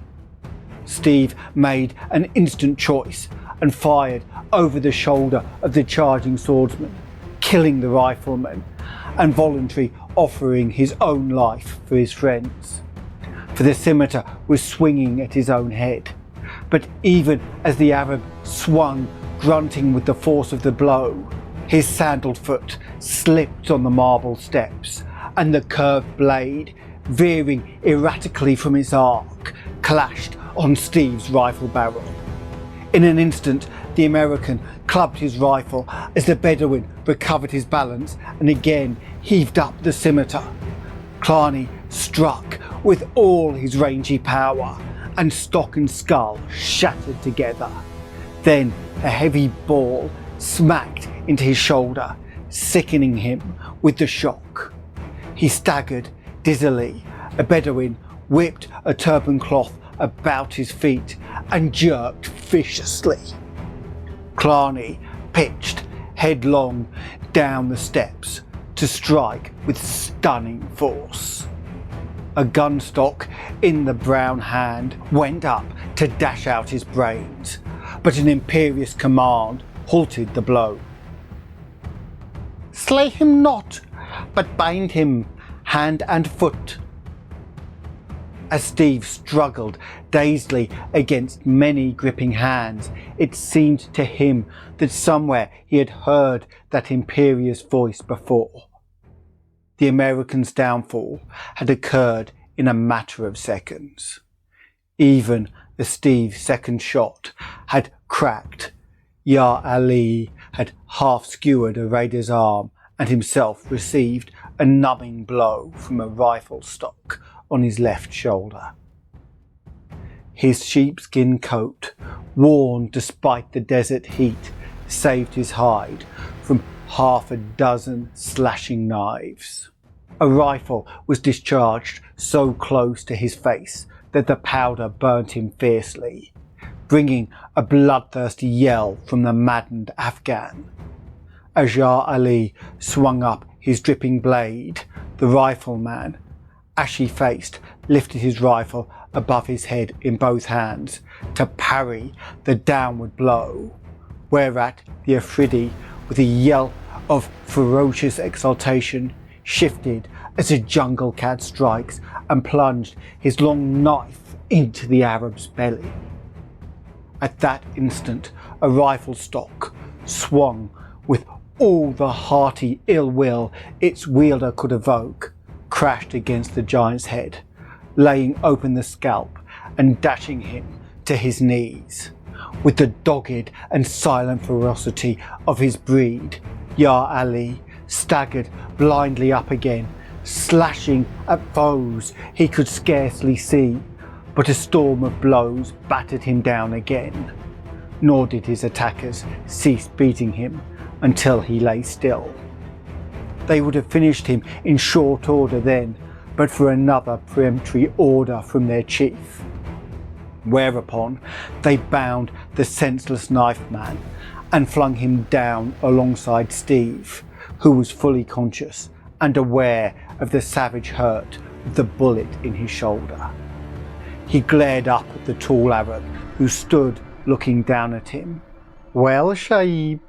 Steve made an instant choice and fired over the shoulder of the charging swordsman, killing the rifleman and voluntarily offering his own life for his friends. For the scimitar was swinging at his own head. But even as the Arab swung, grunting with the force of the blow, his sandaled foot slipped on the marble steps, and the curved blade, veering erratically from its arc, clashed on Steve's rifle barrel. In an instant, the American clubbed his rifle as the Bedouin recovered his balance and again heaved up the scimitar. Clarny struck with all his rangy power, and stock and skull shattered together. Then a heavy ball smacked into his shoulder, sickening him with the shock. He staggered dizzily. A Bedouin whipped a turban cloth about his feet and jerked viciously. Clarny pitched headlong down the steps to strike with stunning force. A gunstock in the brown hand went up to dash out his brains, but an imperious command halted the blow. "Slay him not, but bind him hand and foot." As Steve struggled dazedly against many gripping hands, it seemed to him that somewhere he had heard that imperious voice before. The American's downfall had occurred in a matter of seconds. Even as Steve's second shot had cracked, Ya Ali had half skewered a raider's arm and himself received a numbing blow from a rifle stock on his left shoulder. His sheepskin coat, worn despite the desert heat, saved his hide from half a dozen slashing knives. A rifle was discharged so close to his face that the powder burnt him fiercely, bringing a bloodthirsty yell from the maddened Afghan. As Ya Ali swung up his dripping blade, the rifleman, ashy-faced, lifted his rifle above his head in both hands to parry the downward blow, whereat the Afridi, with a yell of ferocious exultation, shifted as a jungle cat strikes and plunged his long knife into the Arab's belly. At that instant, a rifle stock swung with all the hearty ill will its wielder could evoke, crashed against the giant's head, laying open the scalp and dashing him to his knees. With the dogged and silent ferocity of his breed, Ya Ali staggered blindly up again, slashing at foes he could scarcely see, but a storm of blows battered him down again. Nor did his attackers cease beating him until he lay still. They would have finished him in short order then, but for another peremptory order from their chief. Whereupon they bound the senseless knife man and flung him down alongside Steve, who was fully conscious and aware of the savage hurt of the bullet in his shoulder. He glared up at the tall Arab, who stood looking down at him. "Well, Shaib,"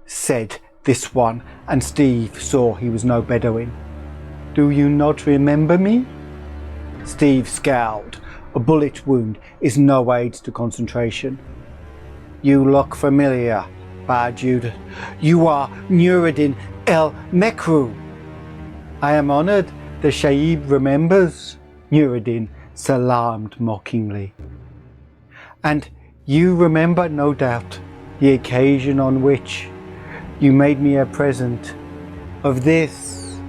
said this one, and Steve saw he was no Bedouin. "Do you not remember me?" Steve scowled. A bullet wound is no aid to concentration. "You look familiar, Bajude. You are Nuruddin El Mekru." "I am honoured the Shaib remembers," Nuruddin salaamed mockingly. "And you remember, no doubt, the occasion on which you made me a present of this."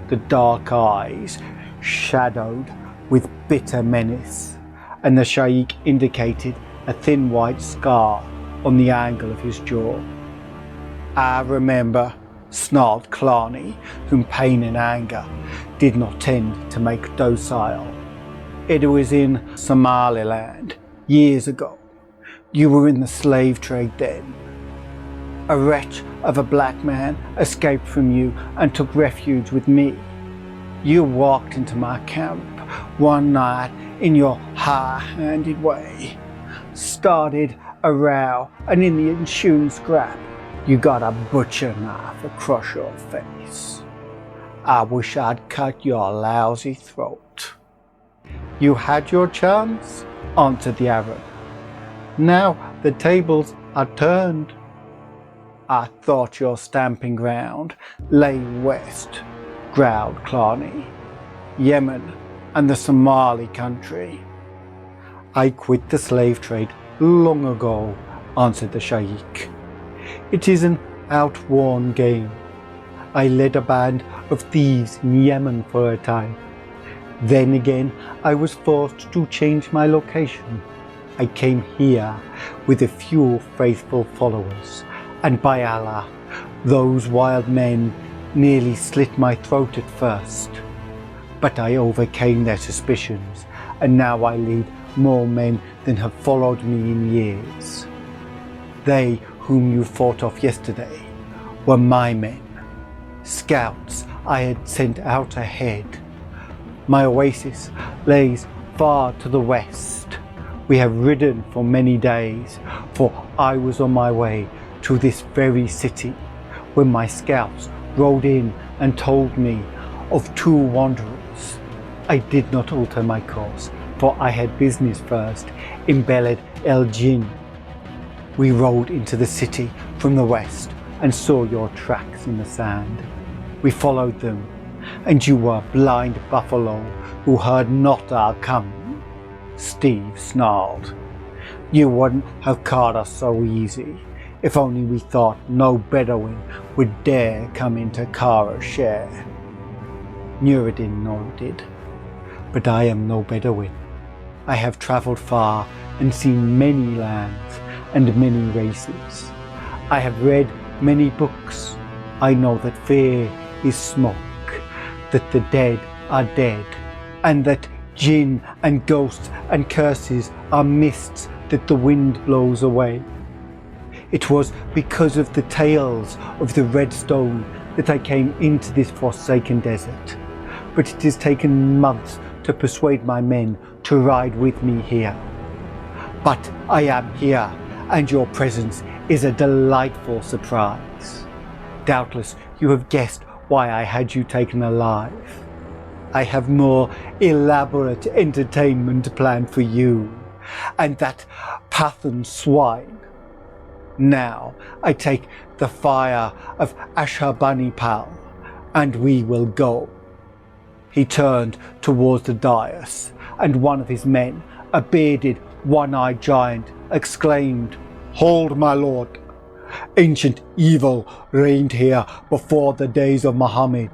The dark eyes shadowed with bitter menace, and the Shaykh indicated a thin white scar on the angle of his jaw. "I remember," snarled Clarny, whom pain and anger did not tend to make docile. "It was in Somaliland, years ago. You were in the slave trade then. A wretch of a black man escaped from you and took refuge with me. You walked into my camp one night in your high-handed way, started a row, and in the ensuing scrap, you got a butcher knife across your face. I wish I'd cut your lousy throat." "You had your chance," answered the Arab. "Now the tables are turned." "I thought your stamping ground lay west," growled Clarny. "Yemen and the Somali country." "I quit the slave trade long ago," answered the Shaykh. "It is an outworn game. I led a band of thieves in Yemen for a time. Then again, I was forced to change my location. I came here with a few faithful followers, and by Allah, those wild men nearly slit my throat at first. But I overcame their suspicions, and now I lead more men than have followed me in years. They whom you fought off yesterday were my men, scouts I had sent out ahead. My oasis lays far to the west. We have ridden for many days, for I was on my way to this very city when my scouts rode in and told me of two wanderers. I did not alter my course, for I had business first in Beled El Jinn. We rode into the city from the west and saw your tracks in the sand. We followed them, and you were a blind buffalo who heard not our coming." Steve snarled. "You wouldn't have caught us so easy if only we thought no Bedouin would dare come into Kara's share." Nuruddin nodded. "But I am no Bedouin. I have travelled far and seen many lands and many races. I have read many books. I know that fear is smoke, that the dead are dead, and that jinn and ghosts and curses are mists that the wind blows away. It was because of the tales of the red stone that I came into this forsaken desert, but it has taken months to persuade my men to ride with me here. But I am here, and your presence is a delightful surprise. Doubtless you have guessed why I had you taken alive. I have more elaborate entertainment planned for you and that Pathan swine. Now I take the fire of Asshurbanipal, and we will go." He turned towards the dais, and one of his men, a bearded, one-eyed giant, exclaimed, "Hold, my lord! Ancient evil reigned here before the days of Muhammad.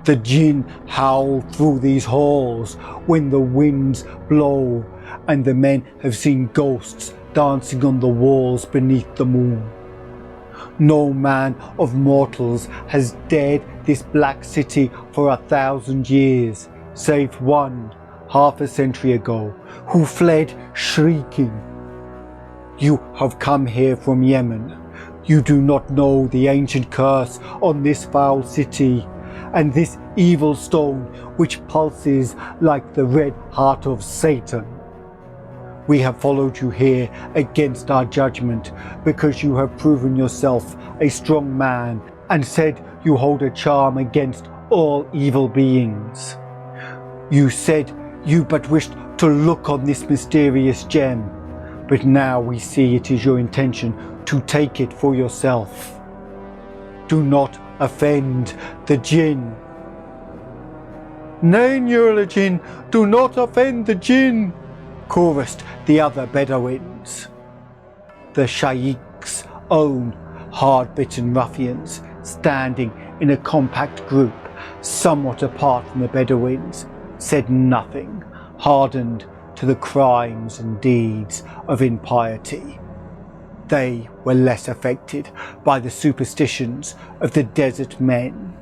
The jinn howl through these halls when the winds blow, and the men have seen ghosts dancing on the walls beneath the moon. No man of mortals has dared this black city for 1,000 years, save one, half a century ago, who fled shrieking. You have come here from Yemen. You do not know the ancient curse on this foul city, and this evil stone which pulses like the red heart of Satan. We have followed you here against our judgment because you have proven yourself a strong man and said you hold a charm against all evil beings. You said you but wished to look on this mysterious gem, but now we see it is your intention to take it for yourself. Do not offend the jinn. Nay, Nur al-Jinn, do not offend the jinn, chorused the other Bedouins. The Shaykh's own hard-bitten ruffians, standing in a compact group somewhat apart from the Bedouins, said nothing, hardened to the crimes and deeds of impiety. They were less affected by the superstitions of the desert men,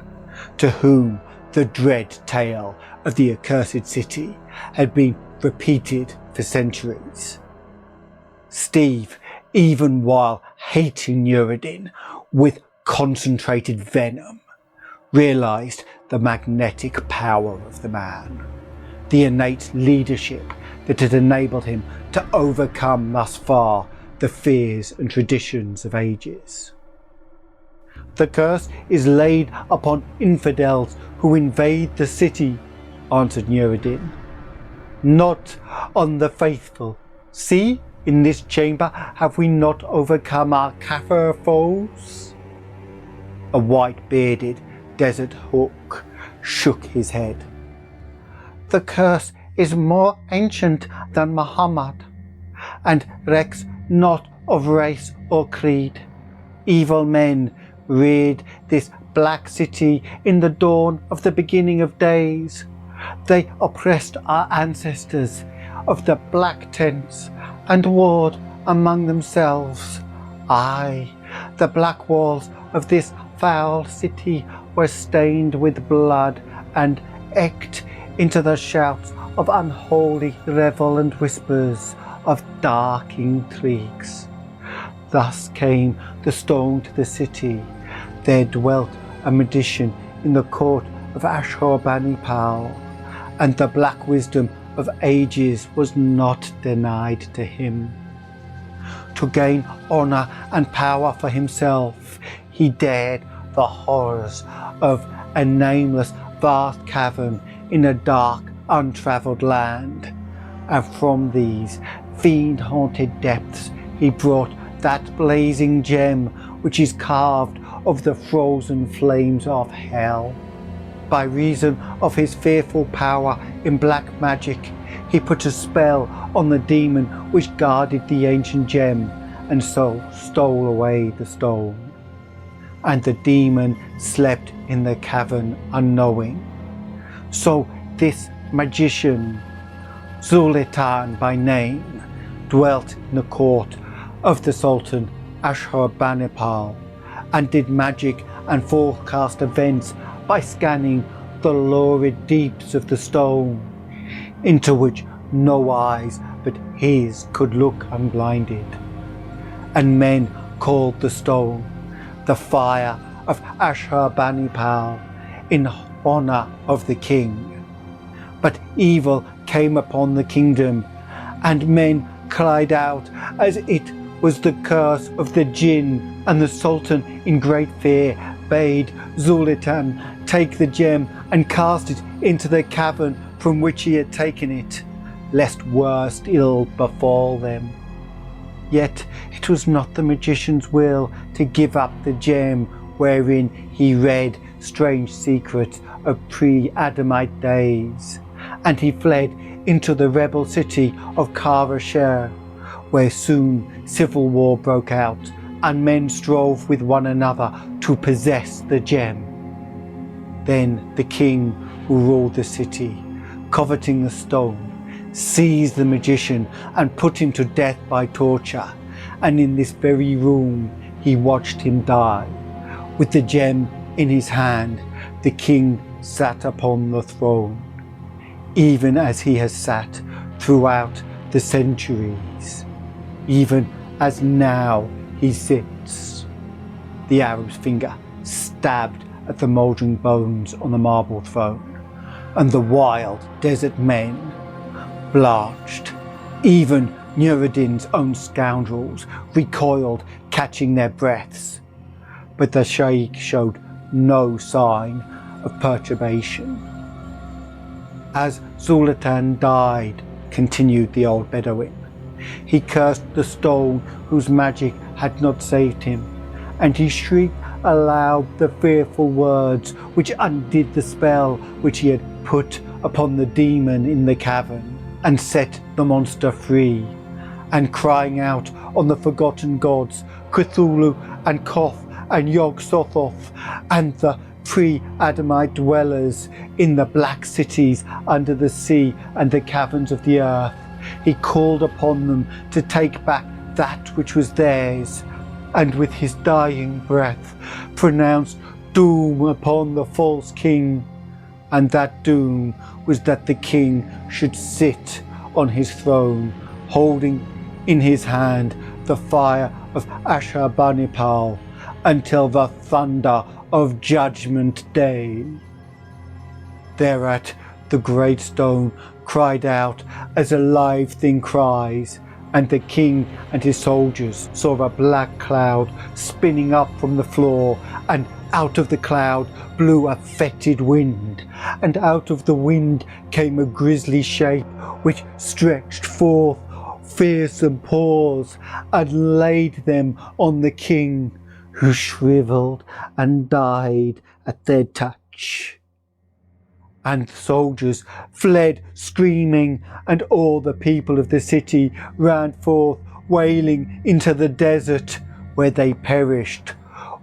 to whom the dread tale of the accursed city had been repeated for centuries. Steve, even while hating Nureddin with concentrated venom, realized the magnetic power of the man, the innate leadership that had enabled him to overcome thus far the fears and traditions of ages. The curse is laid upon infidels who invade the city, answered Nureddin. Not on the faithful. See, in this chamber have we not overcome our Kafir foes? A white-bearded desert hawk shook his head. The curse is more ancient than Muhammad, and recks not of race or creed. Evil men reared this black city in the dawn of the beginning of days. They oppressed our ancestors of the black tents and warred among themselves. Aye, the black walls of this foul city were stained with blood and echoed into the shouts of unholy revel and whispers of dark intrigues. Thus came the stone to the city. There dwelt a magician in the court of Asshurbanipal, and the black wisdom of ages was not denied to him. To gain honour and power for himself, he dared the horrors of a nameless vast cavern in a dark, untravelled land, and from these fiend-haunted depths he brought that blazing gem which is carved of the frozen flames of hell. By reason of his fearful power in black magic, he put a spell on the demon which guarded the ancient gem, and so stole away the stone. And the demon slept in the cavern unknowing. So this magician, Zulitan by name, dwelt in the court of the Sultan Asshurbanipal, and did magic and forecast events by scanning the lurid deeps of the stone, into which no eyes but his could look unblinded. And men called the stone the Fire of Asshurbanipal in honour of the king. But evil came upon the kingdom, and men cried out as it was the curse of the jinn, and the Sultan in great fear bade Zulitan take the gem and cast it into the cavern from which he had taken it, lest worst ill befall them. Yet it was not the magician's will to give up the gem wherein he read strange secrets of pre-Adamite days, and he fled into the rebel city of Karasher, where soon civil war broke out, and men strove with one another to possess the gem. Then the king who ruled the city, coveting the stone, seized the magician and put him to death by torture. And in this very room he watched him die. With the gem in his hand, the king sat upon the throne, even as he has sat throughout the centuries, even as now he sits. The Arab's finger stabbed at the mouldering bones on the marble throne, and the wild desert men blanched. Even Nuruddin's own scoundrels recoiled, catching their breaths. But the Shaykh showed no sign of perturbation. As Zulatan died, continued the old Bedouin, he cursed the stone whose magic had not saved him, and he shrieked aloud the fearful words which undid the spell which he had put upon the demon in the cavern, and set the monster free. And crying out on the forgotten gods, Cthulhu and Koth and Yog-Sothoth, and the pre-Adamite dwellers in the black cities under the sea and the caverns of the earth, he called upon them to take back that which was theirs, and with his dying breath pronounced doom upon the false king. And that doom was that the king should sit on his throne, holding in his hand the fire of Asshurbanipal, until the thunder of Judgment Day. Thereat the great stone cried out as a live thing cries, and the king and his soldiers saw a black cloud spinning up from the floor, and out of the cloud blew a fetid wind, and out of the wind came a grisly shape which stretched forth fearsome paws and laid them on the king, who shriveled and died at their touch. And the soldiers fled screaming, and all the people of the city ran forth wailing into the desert, where they perished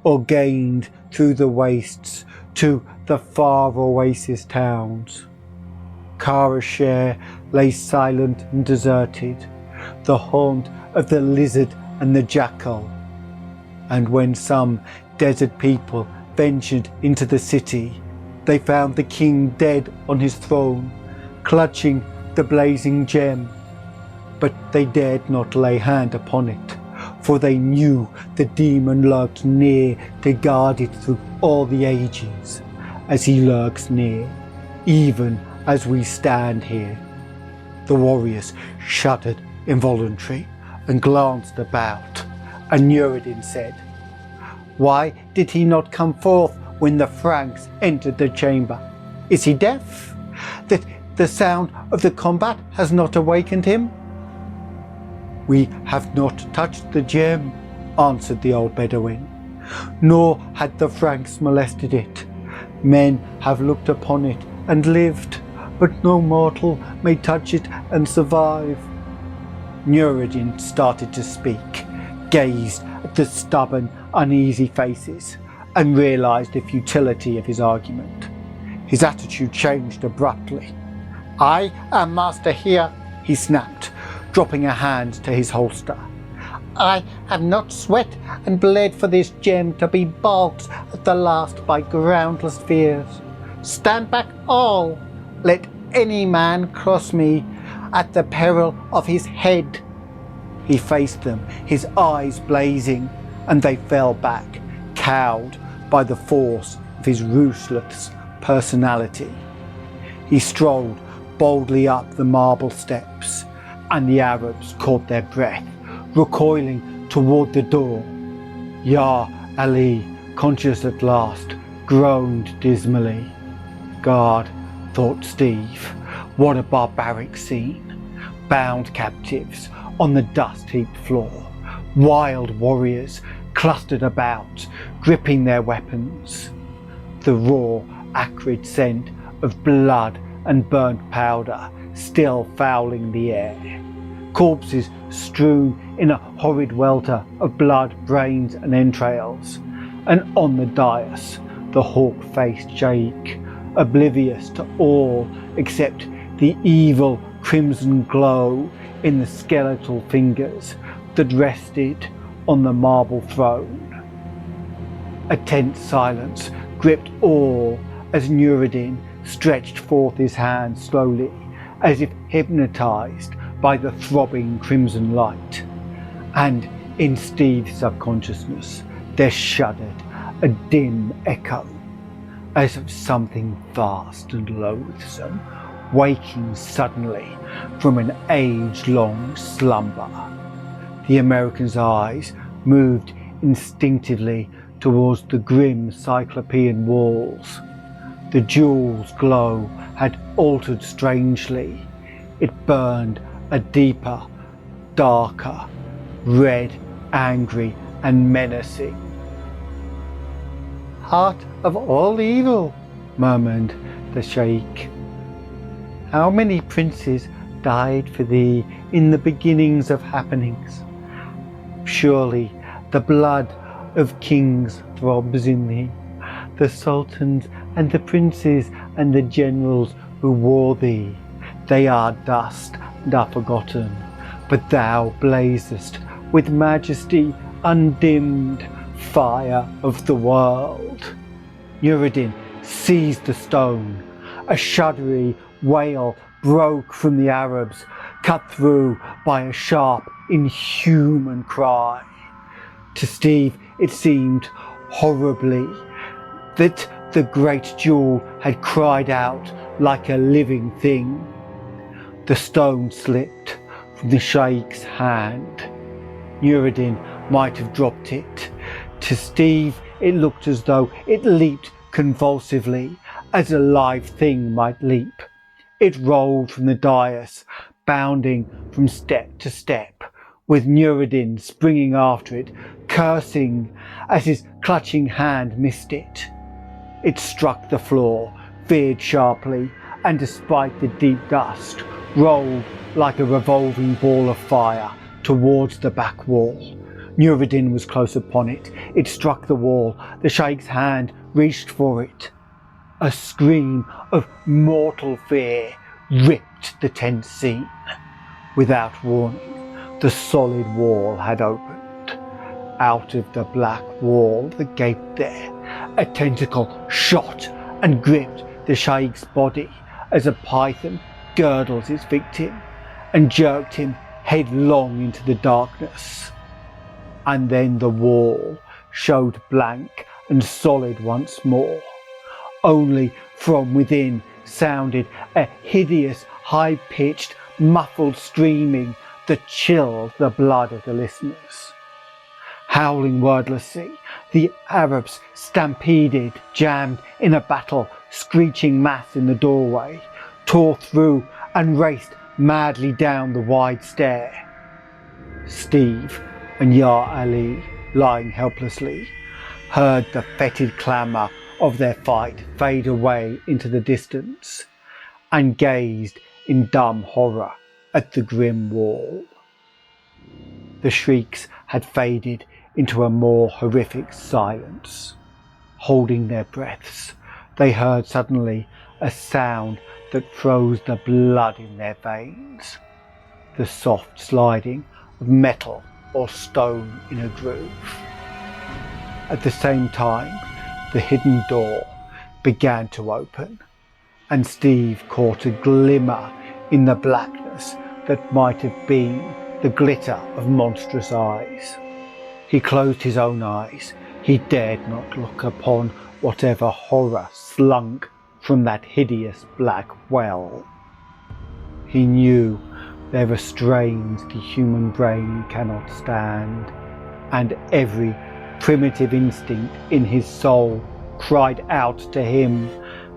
or gained through the wastes to the far oasis towns. Karasher lay silent and deserted, the haunt of the lizard and the jackal. And when some desert people ventured into the city, they found the king dead on his throne, clutching the blazing gem. But they dared not lay hand upon it, for they knew the demon lurked near to guard it through all the ages, as he lurks near, even as we stand here. The warriors shuddered involuntarily and glanced about, and Nuruddin said, "Why did he not come forth when the Franks entered the chamber? Is he deaf, that the sound of the combat has not awakened him?" "We have not touched the gem," answered the old Bedouin, "nor had the Franks molested it. Men have looked upon it and lived, but no mortal may touch it and survive." Nuruddin started to speak, gazed at the stubborn, uneasy faces, and realised the futility of his argument. His attitude changed abruptly. "I am master here," he snapped, dropping a hand to his holster. "I have not sweat and bled for this gem to be balked at the last by groundless fears. Stand back all! Let any man cross me at the peril of his head." He faced them, his eyes blazing, and they fell back, cowed by the force of his ruthless personality. He strolled boldly up the marble steps, and the Arabs caught their breath, recoiling toward the door. Ya Ali, conscious at last, groaned dismally. God, thought Steve, what a barbaric scene. Bound captives on the dust-heaped floor, wild warriors clustered about, gripping their weapons. The raw, acrid scent of blood and burnt powder still fouling the air. Corpses strewn in a horrid welter of blood, brains and entrails. And on the dais, the hawk-faced Sheikh, oblivious to all except the evil crimson glow in the skeletal fingers that rested on the marble throne. A tense silence gripped all as Nureddin stretched forth his hand slowly, as if hypnotized by the throbbing crimson light. And in Steve's subconsciousness there shuddered a dim echo, as of something vast and loathsome waking suddenly from an age-long slumber. The American's eyes moved instinctively towards the grim cyclopean walls. The jewel's glow had altered strangely. It burned a deeper, darker, red, angry and menacing. "Heart of all evil," murmured the Sheikh. "How many princes died for thee in the beginnings of happenings? Surely the blood of kings throbs in thee, the sultans and the princes and the generals who wore thee. They are dust and are forgotten, but thou blazest with majesty undimmed, fire of the world." Nureddin seized the stone. A shuddery wail broke from the Arabs, cut through by a sharp, inhuman cry. To Steve it seemed horribly that the great jewel had cried out like a living thing. The stone slipped from the Sheikh's hand. Nureddin might have dropped it. To Steve it looked as though it leaped convulsively, as a live thing might leap. It rolled from the dais, bounding from step to step, with Nureddin springing after it, cursing as his clutching hand missed it. It struck the floor, veered sharply, and despite the deep dust, rolled like a revolving ball of fire towards the back wall. Nureddin was close upon it. It struck the wall. The Sheikh's hand reached for it. A scream of mortal fear ripped the tense scene. Without warning, the solid wall had opened. Out of the black wall that gaped there, a tentacle shot and gripped the Sheikh's body as a python girdles its victim, and jerked him headlong into the darkness. And then the wall showed blank and solid once more. Only from within sounded a hideous, high-pitched, muffled screaming that chilled the blood of the listeners. Howling wordlessly, the Arabs stampeded, jammed in a battle, screeching mass in the doorway, tore through and raced madly down the wide stair. Steve and Ya Ali, lying helplessly, heard the fetid clamour of their fight fade away into the distance, and gazed in dumb horror at the grim wall. The shrieks had faded into a more horrific silence. Holding their breaths, they heard suddenly a sound that froze the blood in their veins, the soft sliding of metal or stone in a groove. At the same time, the hidden door began to open, and Steve caught a glimmer in the blackness that might have been the glitter of monstrous eyes. He closed his own eyes. He dared not look upon whatever horror slunk from that hideous black well. He knew there are strains the human brain cannot stand, and every primitive instinct in his soul cried out to him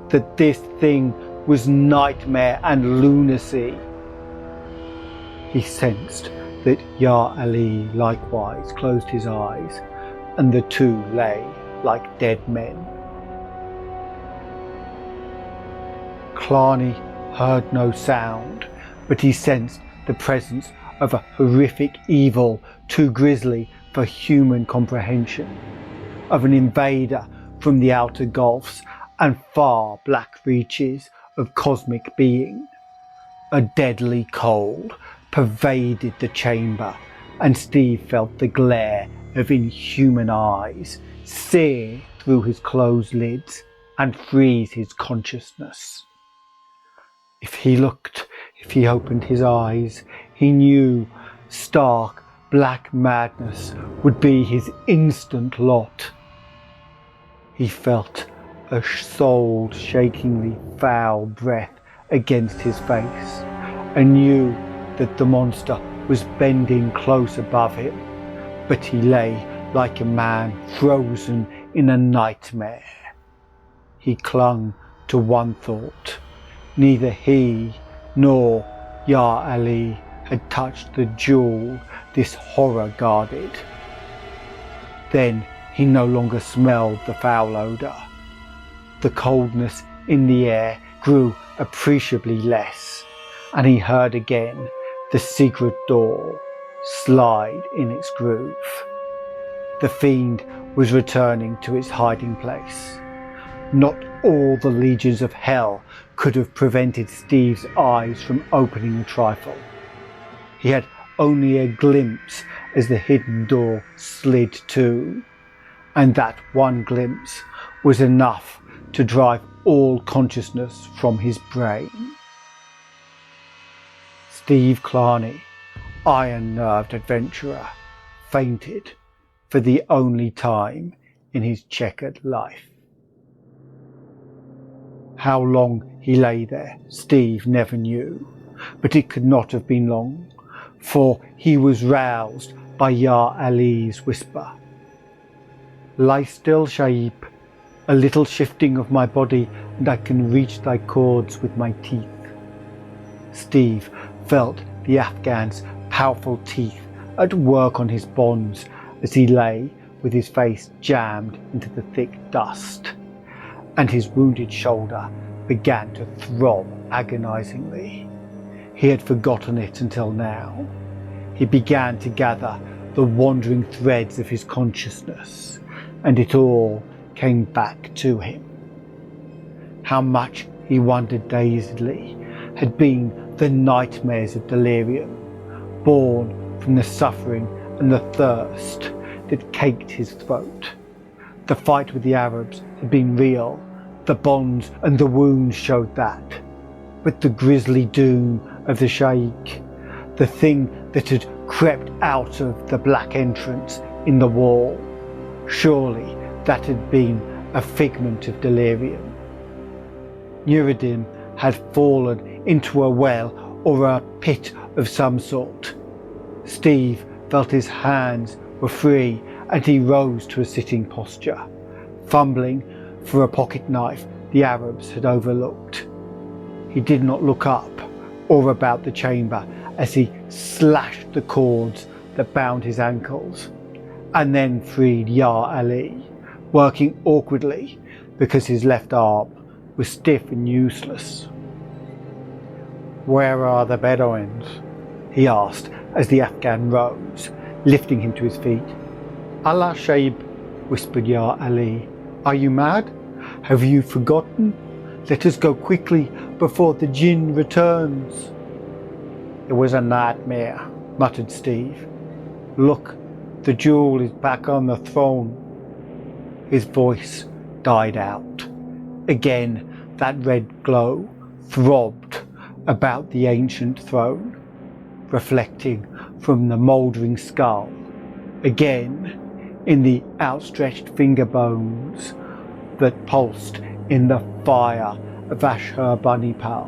that this thing was nightmare and lunacy. He sensed that Ya Ali likewise closed his eyes, and the two lay like dead men. Clarny heard no sound, but he sensed the presence of a horrific evil too grisly for human comprehension, of an invader from the outer gulfs and far black reaches of cosmic being. A deadly cold pervaded the chamber, and Steve felt the glare of inhuman eyes sear through his closed lids and freeze his consciousness. If he opened his eyes, he knew stark black madness would be his instant lot. He felt a soul-shakingly foul breath against his face and knew that the monster was bending close above him, but he lay like a man frozen in a nightmare. He clung to one thought. Neither he nor Ya Ali had touched the jewel this horror guarded. Then he no longer smelled the foul odour. The coldness in the air grew appreciably less, and he heard again the secret door slide in its groove. The fiend was returning to its hiding place. Not all the legions of hell could have prevented Steve's eyes from opening a trifle. He had only a glimpse as the hidden door slid to, and that one glimpse was enough to drive all consciousness from his brain. Steve Clarney, iron-nerved adventurer, fainted for the only time in his checkered life. How long he lay there, Steve never knew, but it could not have been long, for he was roused by Ya Ali's whisper. "Lie still, Shaib. A little shifting of my body and I can reach thy cords with my teeth." Steve felt the Afghan's powerful teeth at work on his bonds as he lay with his face jammed into the thick dust, and his wounded shoulder began to throb agonizingly. He had forgotten it until now. He began to gather the wandering threads of his consciousness, and it all came back to him. How much, he wondered dazedly, had been the nightmares of delirium, born from the suffering and the thirst that caked his throat. The fight with the Arabs had been real. The bonds and the wounds showed that. But the grisly doom of the Shaykh, the thing that had crept out of the black entrance in the wall, surely that had been a figment of delirium. Nuruddin had fallen into a well or a pit of some sort. Steve felt his hands were free and he rose to a sitting posture, fumbling for a pocket knife the Arabs had overlooked. He did not look up or about the chamber as he slashed the cords that bound his ankles, and then freed Ya Ali, working awkwardly because his left arm was stiff and useless. "Where are the Bedouins?" he asked as the Afghan rose, lifting him to his feet. "Allah Shaib," whispered Ya Ali. "Are you mad? Have you forgotten? Let us go quickly before the jinn returns." "It was a nightmare," muttered Steve. "Look, the jewel is back on the throne." His voice died out. Again, that red glow throbbed about the ancient throne, reflecting from the mouldering skull. Again, in the outstretched finger bones that pulsed in the fire of Asshurbanipal.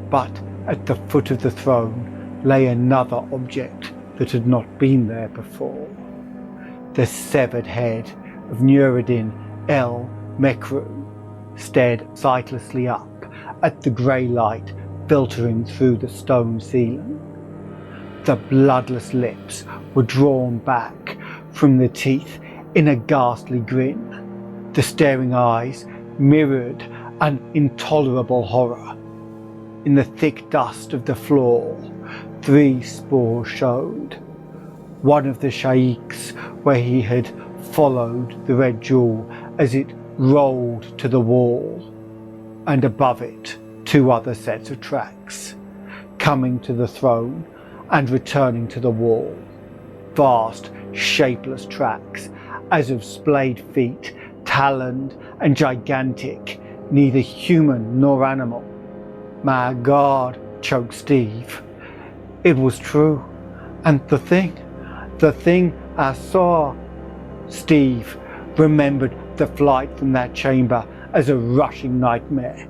But at the foot of the throne lay another object that had not been there before. The severed head of Nuruddin el-Mekru stared sightlessly up at the grey light filtering through the stone ceiling. The bloodless lips were drawn back from the teeth in a ghastly grin. The staring eyes mirrored an intolerable horror. In the thick dust of the floor, 3 spores showed. One of the shaykhs where he had followed the red jewel as it rolled to the wall, and above it 2 other sets of tracks, coming to the throne and returning to the wall. Vast, shapeless tracks, as of splayed feet, taloned and gigantic, neither human nor animal. My God, choked Steve. It was true. And the thing I saw. Steve remembered the flight from that chamber as a rushing nightmare,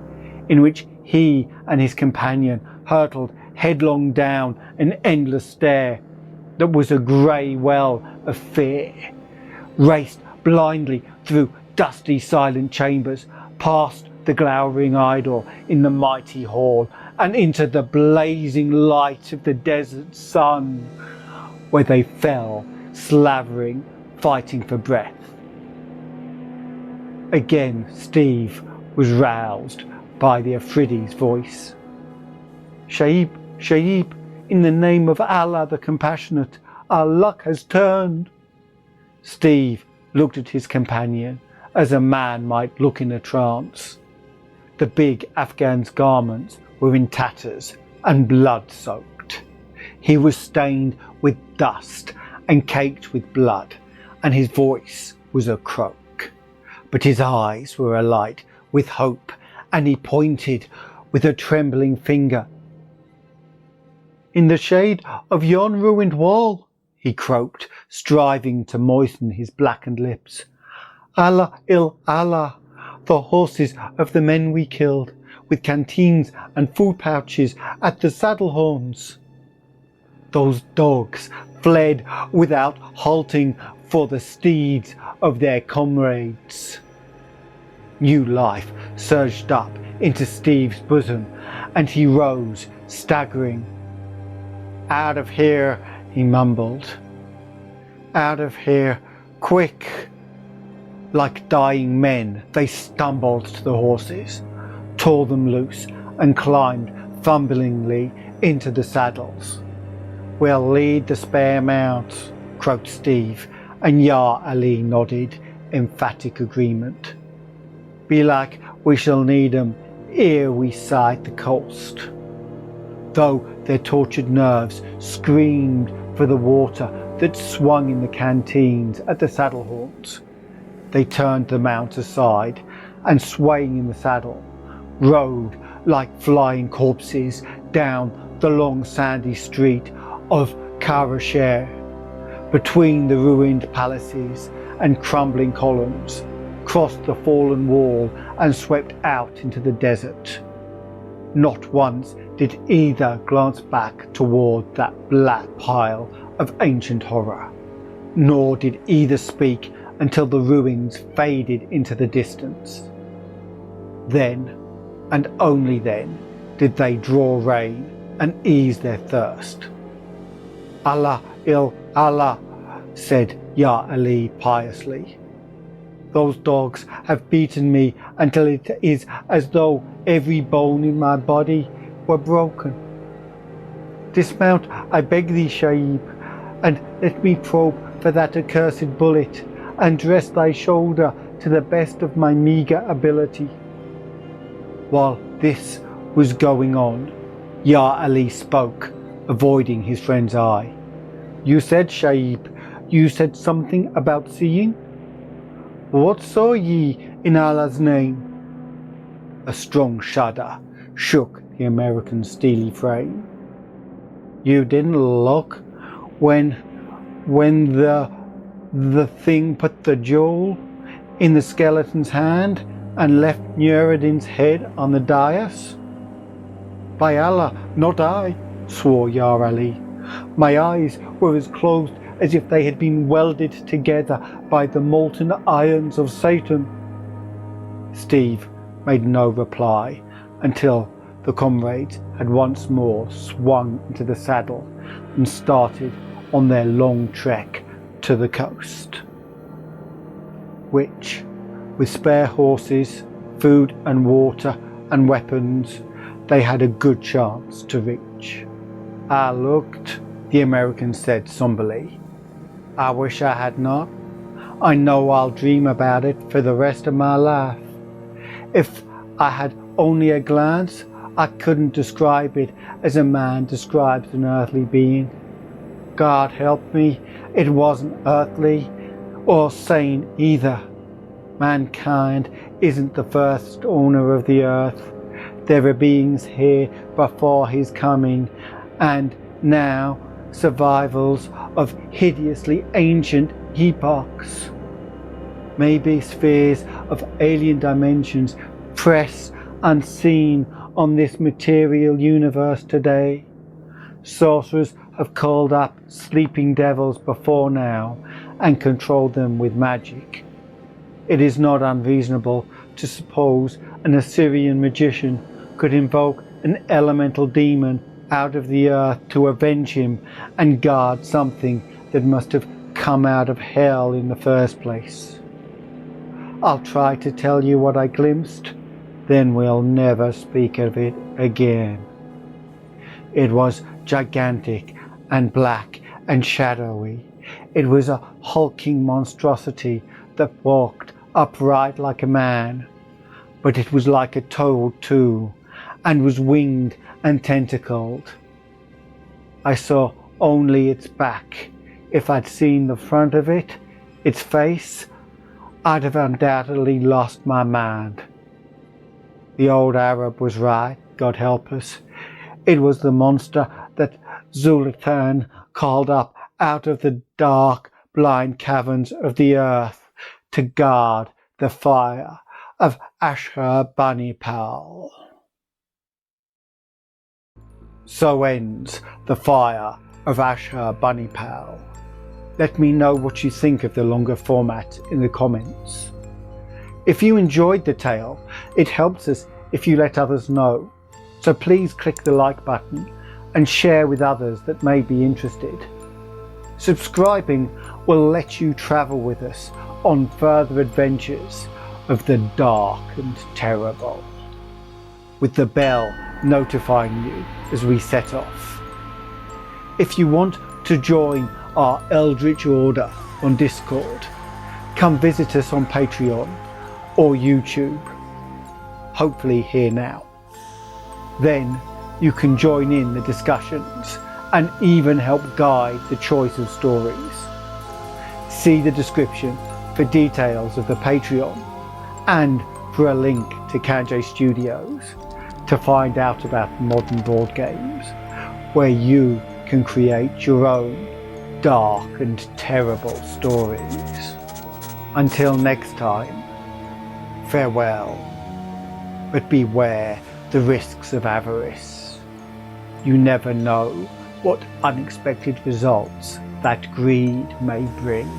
in which he and his companion hurtled headlong down an endless stair that was a grey well of fear, raced blindly through dusty silent chambers, past the glowering idol in the mighty hall, and into the blazing light of the desert sun, where they fell, slavering, fighting for breath. Again Steve was roused by the Afridi's voice. Shaib, Shaib, in the name of Allah the Compassionate, our luck has turned. Steve looked at his companion as a man might look in a trance. The big Afghan's garments were in tatters and blood-soaked. He was stained with dust and caked with blood, and his voice was a croak. But his eyes were alight with hope, and he pointed with a trembling finger. In the shade of yon ruined wall, he croaked, striving to moisten his blackened lips. Allah il Allah, the horses of the men we killed, with canteens and food pouches at the saddle horns. Those dogs fled without halting for the steeds of their comrades. New life surged up into Steve's bosom, and he rose, staggering. Out of here, he mumbled. Out of here, quick. Like dying men, they stumbled to the horses, tore them loose, and climbed fumblingly into the saddles. We'll lead the spare mounts, croaked Steve, and Ya Ali nodded emphatic agreement. Belike we shall need 'em ere we sight the coast. Though their tortured nerves screamed for the water that swung in the canteens at the saddle horns, they turned the mount aside and, swaying in the saddle, rode like flying corpses down the long sandy street of Karasher, between the ruined palaces and crumbling columns, crossed the fallen wall and swept out into the desert. Not once did either glance back toward that black pile of ancient horror, nor did either speak until the ruins faded into the distance. Then, and only then, did they draw rein and ease their thirst. Allah il Allah, said Ya Ali piously. Those dogs have beaten me until it is as though every bone in my body were broken. Dismount, I beg thee, Shaib, and let me probe for that accursed bullet, and dress thy shoulder to the best of my meagre ability. While this was going on, Ya Ali spoke, avoiding his friend's eye. You said, Shaib, you said something about seeing? What saw ye in Allah's name? A strong shudder shook the American's steely frame. You didn't look when the thing put the jewel in the skeleton's hand and left Nuruddin's head on the dais? By Allah, not I, swore Ya Ali. My eyes were as closed as if they had been welded together by the molten irons of Satan. Steve made no reply until the comrades had once more swung into the saddle and started on their long trek to the coast, which, with spare horses, food and water and weapons, they had a good chance to reach. I looked, the American said somberly. I wish I had not. I know I'll dream about it for the rest of my life. If I had only a glance, I couldn't describe it as a man describes an earthly being. God help me, it wasn't earthly or sane either. Mankind isn't the first owner of the earth. There are beings here before his coming, and now survivals of hideously ancient epochs. Maybe spheres of alien dimensions press unseen on this material universe today. Sorcerers have called up sleeping devils before now and controlled them with magic. It is not unreasonable to suppose an Assyrian magician could invoke an elemental demon out of the earth to avenge him and guard something that must have come out of hell in the first place. I'll try to tell you what I glimpsed, then we'll never speak of it again. It was gigantic and black and shadowy. It was a hulking monstrosity that walked upright like a man, but it was like a toad too, and was winged and tentacled. I saw only its back. If I'd seen the front of it, its face, I'd have undoubtedly lost my mind. The old Arab was right, God help us. It was the monster that Zulatan called up out of the dark, blind caverns of the earth to guard the fire of Asshurbanipal. So ends the Fire of Asshurbanipal. Let me know what you think of the longer format in the comments. If you enjoyed the tale, it helps us if you let others know. So please click the like button and share with others that may be interested. Subscribing will let you travel with us on further adventures of the dark and terrible, with the bell notifying you as we set off. If you want to join our Eldritch Order on Discord, come visit us on Patreon or YouTube, hopefully here now. Then you can join in the discussions and even help guide the choice of stories. See the description for details of the Patreon and for a link to Canje Studios to find out about modern board games where you can create your own dark and terrible stories. Until next time, farewell, but beware the risks of avarice. You never know what unexpected results that greed may bring.